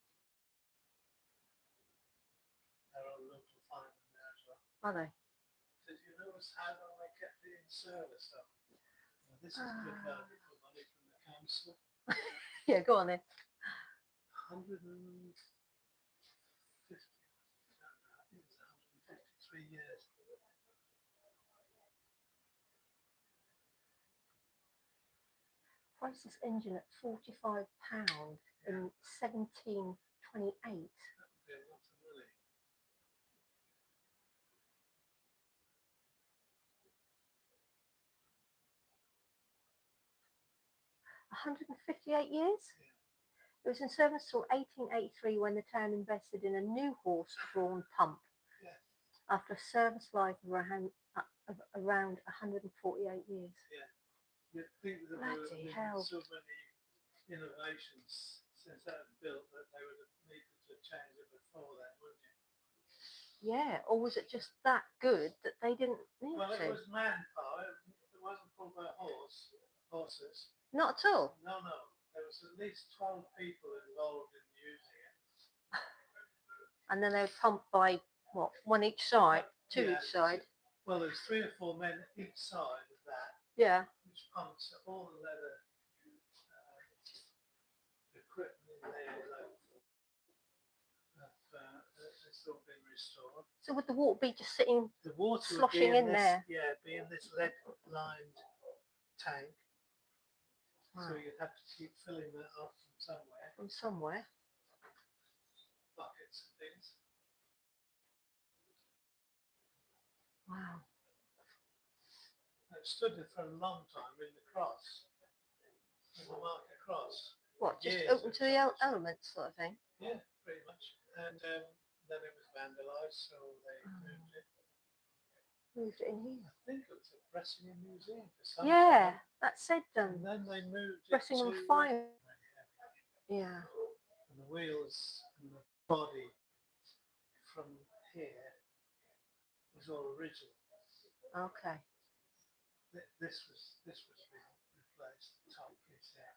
They're all local firemen there as well. Are they? Did you notice how long they kept it in service though? Well, this is good value for money from the council. Yeah, go on then. 150, I think it's 153 years. Price this engine at £45 in 1728. That would be a lot of money. 158 years? Yeah. It was in service till 1883 when the town invested in a new horse-drawn pump. Yeah. After a service life of around 148 years. Yeah. You'd think that there Bloody would have been hell. so many innovations since that was built that they would have needed to change it before then, wouldn't you? Yeah, or was it just that good that they didn't need Well, it to? was manpower. It wasn't pulled by horses. Not at all. No. There was at least 12 people involved in using it. And then they were pumped by what? One each side, two Yeah. each side. Well, there's 3 or 4 men each side of that, Yeah. which pumps all the leather equipment in there. It's all been restored. So would the water be just sitting? The water would Sloshing be in this, there. Yeah, be in this lead-lined tank. Wow. So you'd have to keep filling that up from somewhere. From somewhere? Buckets and things. Wow. It stood there for a long time in the cross, in the market cross. What? Just Years open of to the service. elements, sort of thing. Yeah, pretty much. And then it was vandalised, so they moved it. Moved it in here. I think it was a Bressingham museum for some Yeah, time. that said And then they moved it Bressingham to Fire. Yeah. and the wheels and the body from here was all original. Okay. This was replaced. The top piece there.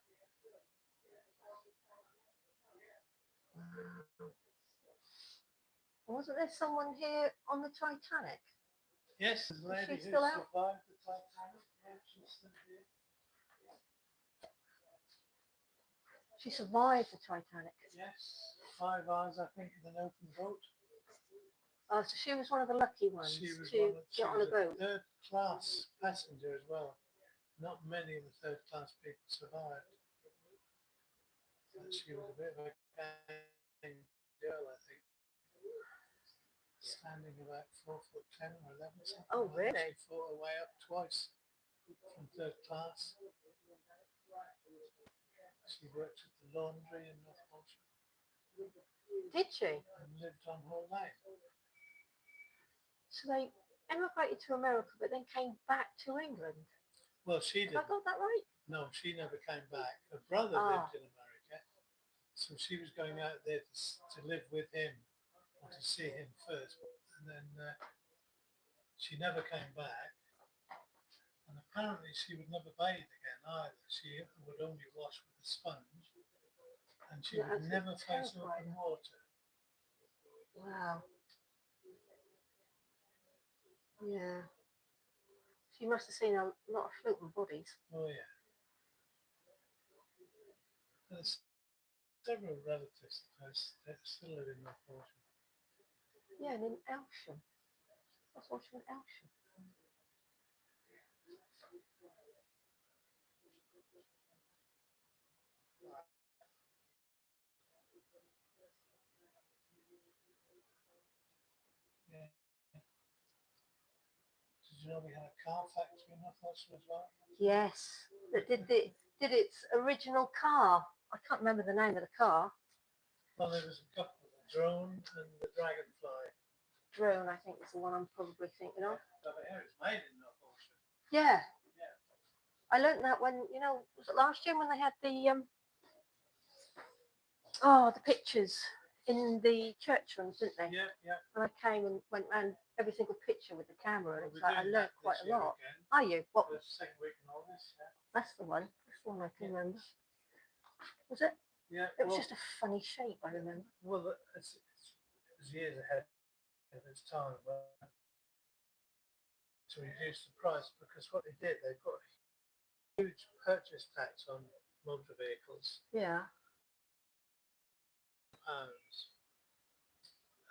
Wasn't there someone here on the Titanic? Yes, the lady she who still out? survived the Titanic. Yeah, she's still here. She survived the Titanic. Yes, 5 hours I think in an open boat. Oh, so she was one of the lucky ones She was to get on a boat. third class passenger as well. Not many of the third class people survived. But she was a bit of a game girl, I think. Standing about 4'10" or 11 something. Oh, like that. really? She fought her way up twice from third class. She worked at the laundry in North Walsham Did she? and lived on Hall Lane. So they emigrated to America, but then came back to England. Well, she Have I didn't. got that right? No, she never came back. Her brother lived in America, so she was going out there to live with him or to see him first, and then she never came back. And apparently she would never bathe again either. She would only wash with a sponge, and she Yeah, would that's never face terrifying. open water. Wow. Yeah. She must have seen a lot of floating bodies. Oh yeah. There's several relatives that still live in North Walsham. Yeah, and in Elsham. I was watching Elsham. Yeah. Did you know we had a car factory in North Walsham as well? Yes, that did its original car. I can't remember the name of the car. Well, there was a couple, the drone and the dragonfly. Drone, I think, is the one I'm probably thinking of. Over here, it's made in North Walsham. Yeah. Yeah. I learned that when, was it last year when they had the Oh, the pictures in the church rooms, didn't they? Yeah, yeah. And I came and went round every single picture with the camera, and Well, it's we're like I doing learnt that quite this a year lot. again. Are you? What? The second week in August. Yeah. That's the one. That's the one I can Yeah. remember. Was it? Yeah. It was just a funny shape, I remember. Well, it was years ahead of its time. To reduce the price, because what they did, they put a huge purchase tax on motor vehicles, Yeah. pounds,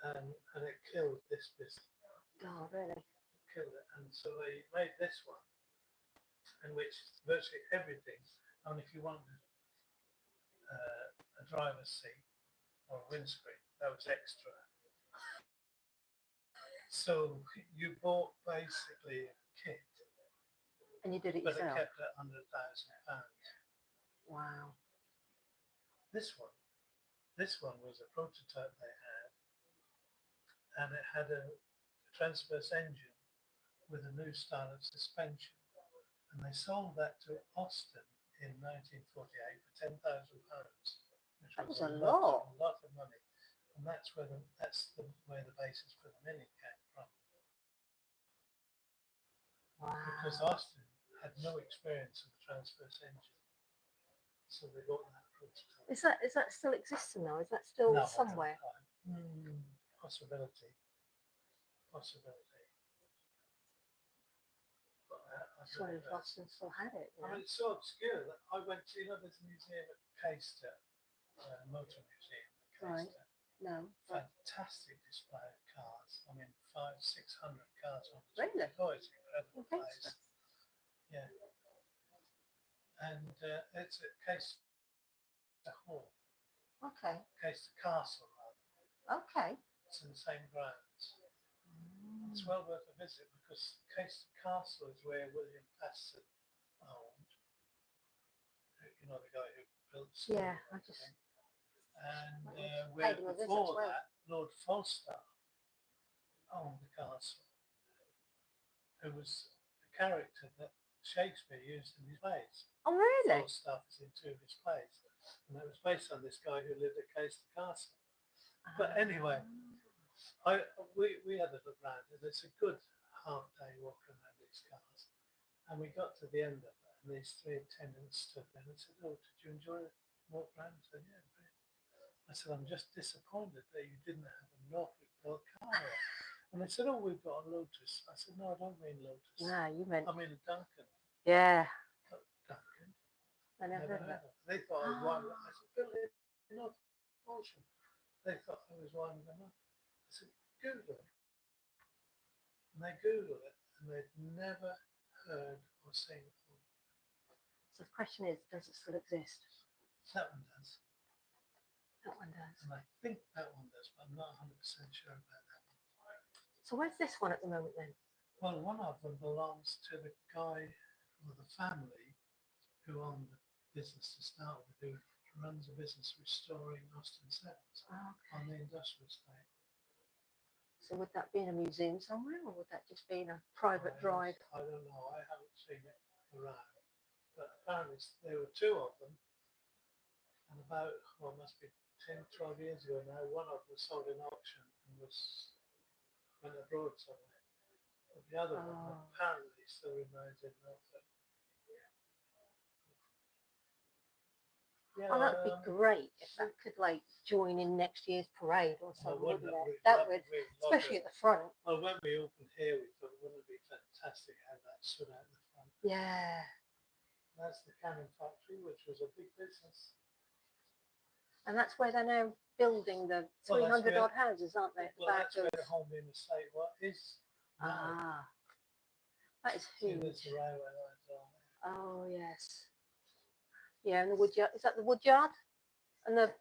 and it killed this business. Oh, really? Killed it, and so they made this one, in which virtually everything, and if you wanted a driver's seat or a windscreen, that was extra. So you bought basically a kit, And you did it but it yourself? kept at £100,000. Wow. This one was a prototype they had, and it had a transverse engine with a new style of suspension, and they sold that to Austin in 1948 for £10,000, which That was was a lot lot. of money, and that's where the basis for the Mini came from, because Wow. Austin had no experience of the transverse engine, so they bought that prototype. Is that still existing now? Is that still No, somewhere? Possibility. But Sorry if Austin still had it. I mean, it's so obscure that I went to, there's a museum at Caister, motor museum at Right. Caister. No. Fantastic display of cars. I mean, 500-600 cars on display. Really? Oh, it's an incredible Okay. place. Yeah. And it's at Caister Hall, Okay. Caister Castle, rather. Okay. It's in the same grounds. It's well worth a visit, because Caister Castle is where William Paston owned. You know, the guy who built the Yeah, I just. and Paid where him a visit before as well. that, Lord Falstaff owned the castle, who was a character that Shakespeare used in his plays. Oh, really? Falstaff is in two of his plays, and that was based on this guy who lived at Caister Castle. But anyway, we had a look round, and it's a good half-day walk around these cars. And we got to the end of it, and these three attendants stood there and said, "Oh, did you enjoy the walk around?" I said, "Yeah, brilliant." I said, "I'm just disappointed that you didn't have a Norfolk Bell car." And they said, "Oh, we've got a Lotus." I said, "No, I don't mean Lotus. No, you meant. I mean a Duncan." Yeah. Duncan. I never heard of that. They thought I was one. I said, "Built in North Walsham." They thought I was winding them up. I said, "Google it." And they Googled it, and they'd never heard or seen it before. So the question is, does it still exist? That one does. That one does. And I think that one does, but I'm not 100% sure about that one. So where's this one at the moment then? Well, one of them belongs to the guy or the family who owned the business to start with, who runs a business restoring Austin Sevens on the industrial estate. So would that be in a museum somewhere, or would that just be in a private drive? I don't know. I haven't seen it around. But apparently there were two of them. And about, well, it must be 10, 12 years ago now, one of them was sold in auction and went abroad somewhere. But the other one apparently still remains in Norfolk. Yeah, Oh, that would be great if that could like join in next year's parade or something, wouldn't it? That would, especially at the front. Well, when we opened here, we thought, wouldn't it be fantastic to have that stood out the front? Yeah. That's the cannon factory, which was a big business. And that's where they're now building the 300 odd houses, aren't they? Well, that's where the Home in Estate is. Ah, that is huge. There's the railway lines on there. Oh yes. Yeah, and the woodyard. Is that the woodyard? And the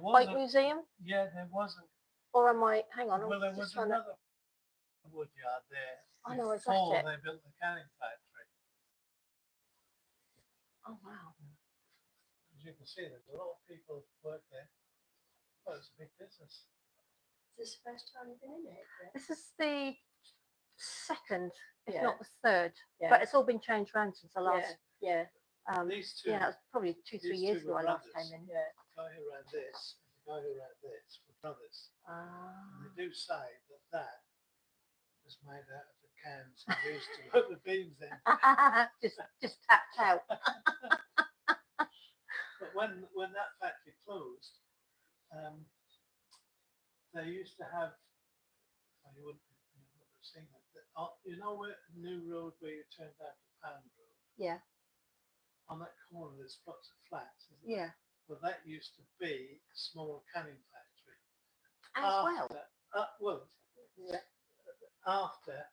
bike museum? Yeah, there wasn't. Or am I? Hang on. Well, there was another woodyard there. I know before exactly. they built the canning factory. Oh wow. As you can see, there's a lot of people work there. Well, it's a big business. Is this the first time you've been in it? Yeah. This is the second, if Yeah. not the third. Yeah. But it's all been changed around since the last. Yeah. These two. Yeah, it was probably 2-3 years ago I last came in. Yeah. Guy guy who ran this and the guy who ran this were brothers. Ah. And they do say that was made out of the cans he used to put the beans in. just tapped out. But when that factory closed, they used to have, well, you wouldn't have seen it, you know where the new road where you turn down to Pound Road? Yeah. On that corner there's lots of flats, isn't there? Yeah. Well, that used to be a small canning factory. As well. After,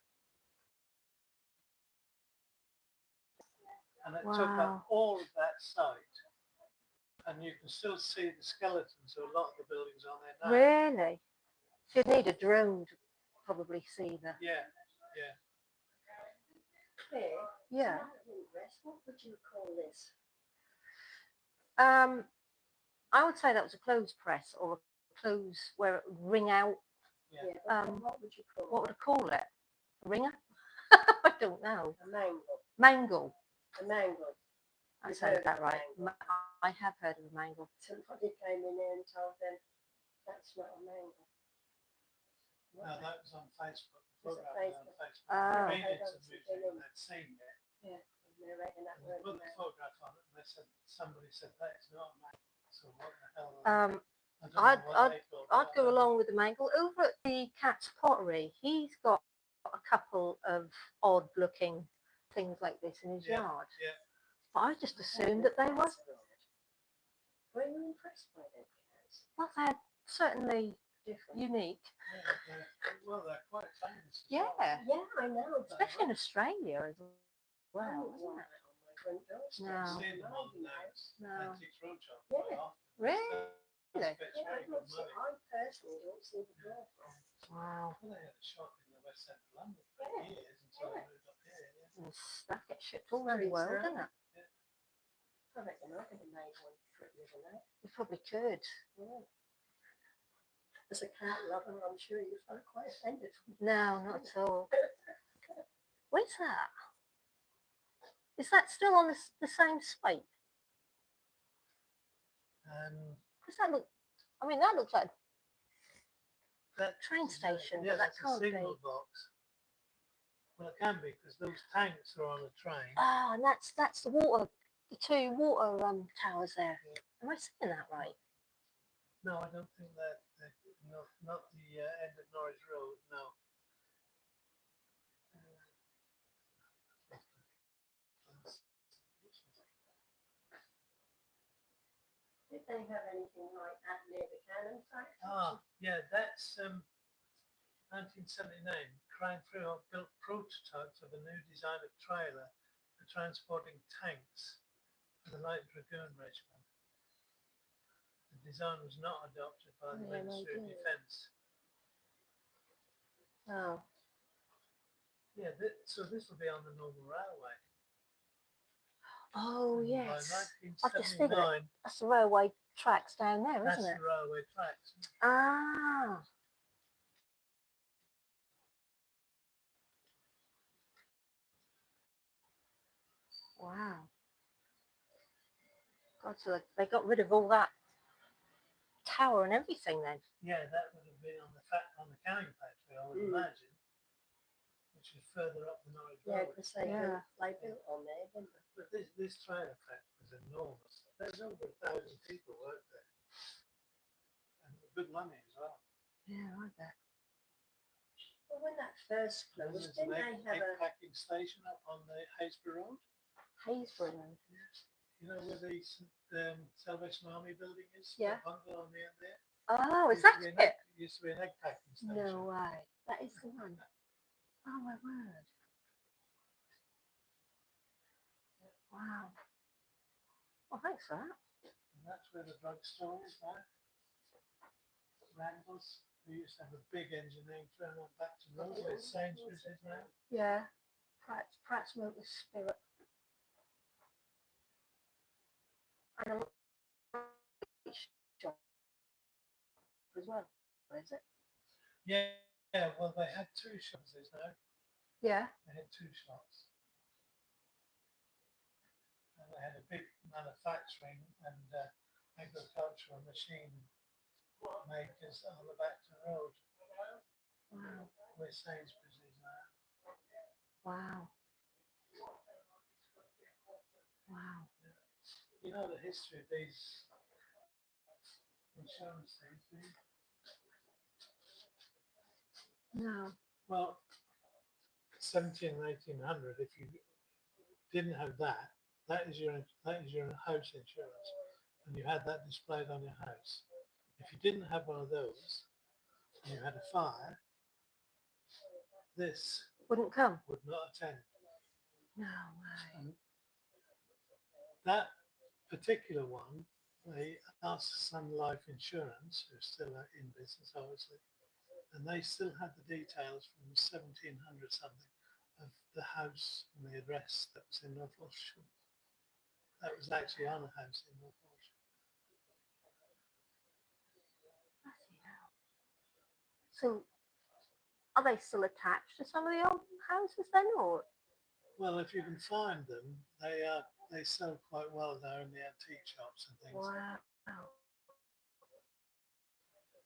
and it took Wow. up all of that site, and you can still see the skeletons of a lot of the buildings on there now. Really? You'd need a drone to probably see the. Yeah. Here, Yeah. what would you call this? I would say that was a clothes press or a clothes where it would ring out. Yeah. But what would you call What would I call it? A ringer? I don't know. A mangle. Mangle. A mangle. I You've said heard that of a right. mangle? I have heard of a mangle. Somebody came in there and told them that's not a mangle. No, that was on Facebook. Was it Photograph was on Facebook. Oh. The paintings of museum they'd seen there. Yeah, they reckon that And they put weren't the a photograph on it, and they said somebody said that is not a man. So what the hell? I'd go along with the mangle. Over at the Cat's Pottery, he's got a couple of odd looking things like this in his yard. Yeah. But I just assumed that they were. Were you impressed by them cats? Well, they're certainly Different. unique. Well, they're quite famous. as Yeah. well. Yeah, I know. Especially in Australia as well, Oh, isn't it? on my front doorstep. No. I've seen them on No. Antiques Roadshow quite Yeah. often. Really? It's Yeah, very good money. I personally don't see the draw from. Wow. Well, they had a shop in the West End of London for Yeah. years until they moved up here. Yeah. And stuff gets shipped all around the world, doesn't it? I reckon I could have made one for it the other night. You probably could. Yeah. As a cat lover, I'm sure you felt quite offended. No, not at all. What's that? Is that still on the same spike? Does that look? I mean, that looks like That train station, yeah, but that that's a can't signal be. box. Well, it can be because those tanks are on a train. Ah, and that's the water, the two water towers there. Am I saying that right? No, I don't think that. Not the end of Norwich Road. No. Did they have anything like that near the cannon factory? Yeah, that's 1979. Crime Freehold built prototypes of a new design of trailer for transporting tanks for the Light Dragoon Regiment. The design was not adopted by the Ministry of Defence. Oh. Yeah, so this will be on the Northern Railway. Oh And yes. By I've just figured 1979, that's the railway tracks down there, that's isn't it? the railway tracks. Ah. Wow. God, so they got rid of all that tower and everything then. Yeah, that would have been on the canning factory, I would imagine, which is further up the Norwich Yeah, Road. because they built on there, didn't they? But this trailer factory was enormous. There's over 1,000 people work there, and good money as well. Yeah, I bet. Well, when that first And closed, there's an didn't they egg have a... packing station up on the Haysborough Road. Haysborough Road. You know where the Salvation Army building is? Yeah. The bungalow on the end there. Oh, is that it? Used to be an egg packing station. No way. That is the one. Oh my word. Wow. Well, thanks for that. And that's where the drugstore is now. Randall's. We used to have a big engineering firm on back to Road where Sainsbury's is now. Yeah. Pratt's Milk with Spirit. And a shop as well, is it? Yeah, well, they had two shops now. Yeah. They had two shops. And they had a big manufacturing and agricultural machine makers on the back to the road. Wow. Where Sainsbury's is now. Wow. Wow. You know the history of these insurance things, do you? No. Well, 17 and 1800, if you didn't have that, that is your house insurance, and you had that displayed on your house. If you didn't have one of those, and you had a fire, this Wouldn't come. would not attend. No way. And that particular one, they asked Sun Life Insurance, who's still in business, obviously, and they still had the details from 1700 something of the house and the address that was in North Walsham. That was actually on a house in North Walsham. Bloody hell. So, are they still attached to some of the old houses then, or? Well, if you can find them, they sell quite well there in the antique shops and things. Wow.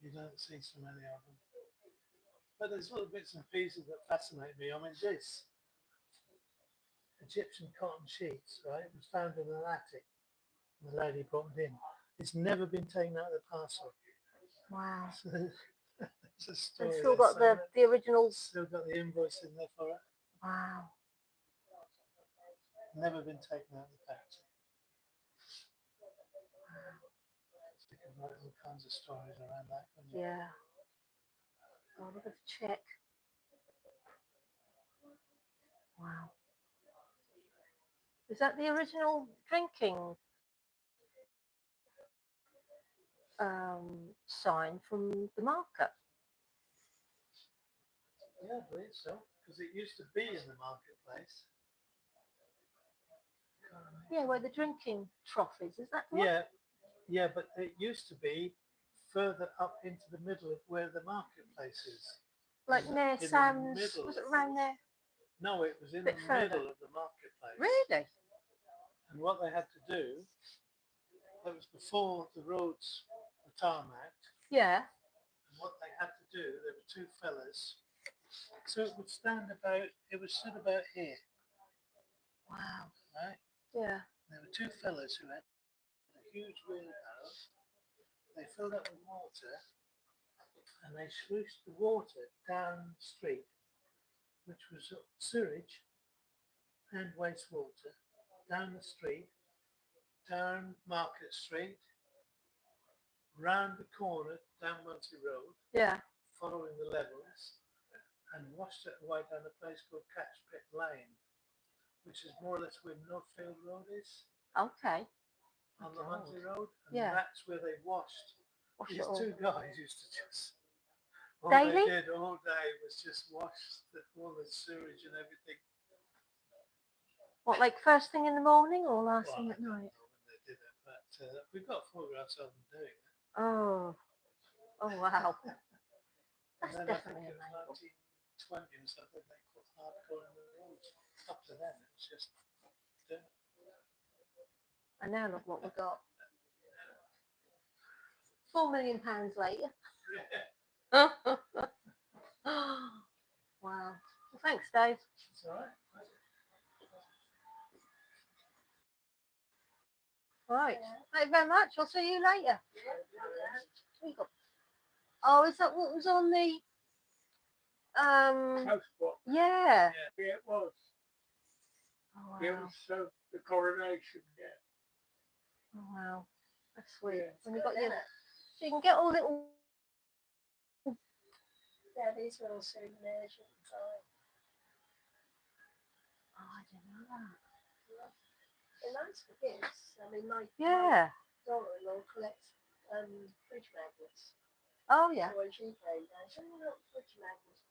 You don't see so many of them. But there's little bits and pieces that fascinate me. I mean, this Egyptian cotton sheets, right, was found in an attic. And the lady brought it in. It's never been taken out of the parcel. Wow. So it's a story. And still got the original. Still got the invoice in there for it. Wow. Never been taken out of the factory. You can write all kinds of stories around that. Yeah. Oh, look at the check. Wow. Is that the original drinking sign from the market? Yeah, I believe so. Because it used to be in the marketplace. Yeah, where the drinking trough is that the one? Yeah, but it used to be further up into the middle of where the marketplace is. Like near in Sam's, the middle. was it around there? No, it was in Bit the further. middle of the marketplace. Really? And what they had to do, that was before the roads were tarmacked, Yeah. and what they had to do, there were two fellas, so it would stood about here, Wow. right? Yeah. There were two fellas who had a huge wheelbarrow. They filled up with water, and they sluiced the water down the street, which was sewage and wastewater, down the street, down Market Street, round the corner, down Muncie Road, Yeah. following the levels, and washed it away down a place called Catch Pit Lane, which is more or less where Northfield Road is, Okay. on the Muncie Road, and Yeah. that's where they washed. Wash These it all. two guys used to just, all Daily? they did all day was just wash all the sewage and everything. What, like first thing in the morning or last Well, thing I at don't know night? when they did it, but we've got photographs of them doing it. Oh. Oh wow. And That's then definitely I think it was amazing. 1920 and something they called hardcore in the roads. Up to then, it was just doing it. And now look what we got. £4 million later. Wow. Well, thanks, Dave. It's all right. Right. Thank you very much. I'll see you later. What you got? Oh, is that what was on the House book. yeah. Yeah, it was. Oh It wow. was the coronation. Yeah. Oh wow. That's sweet. Yeah. When you got your so you can get all little Yeah, these are all souvenirs you can buy. oh, I didn't know that. They're nice for gifts. I mean, my Yeah. daughter-in-law collects fridge magnets. Oh yeah. So when she came down, she said, "Oh, look, fridge magnets."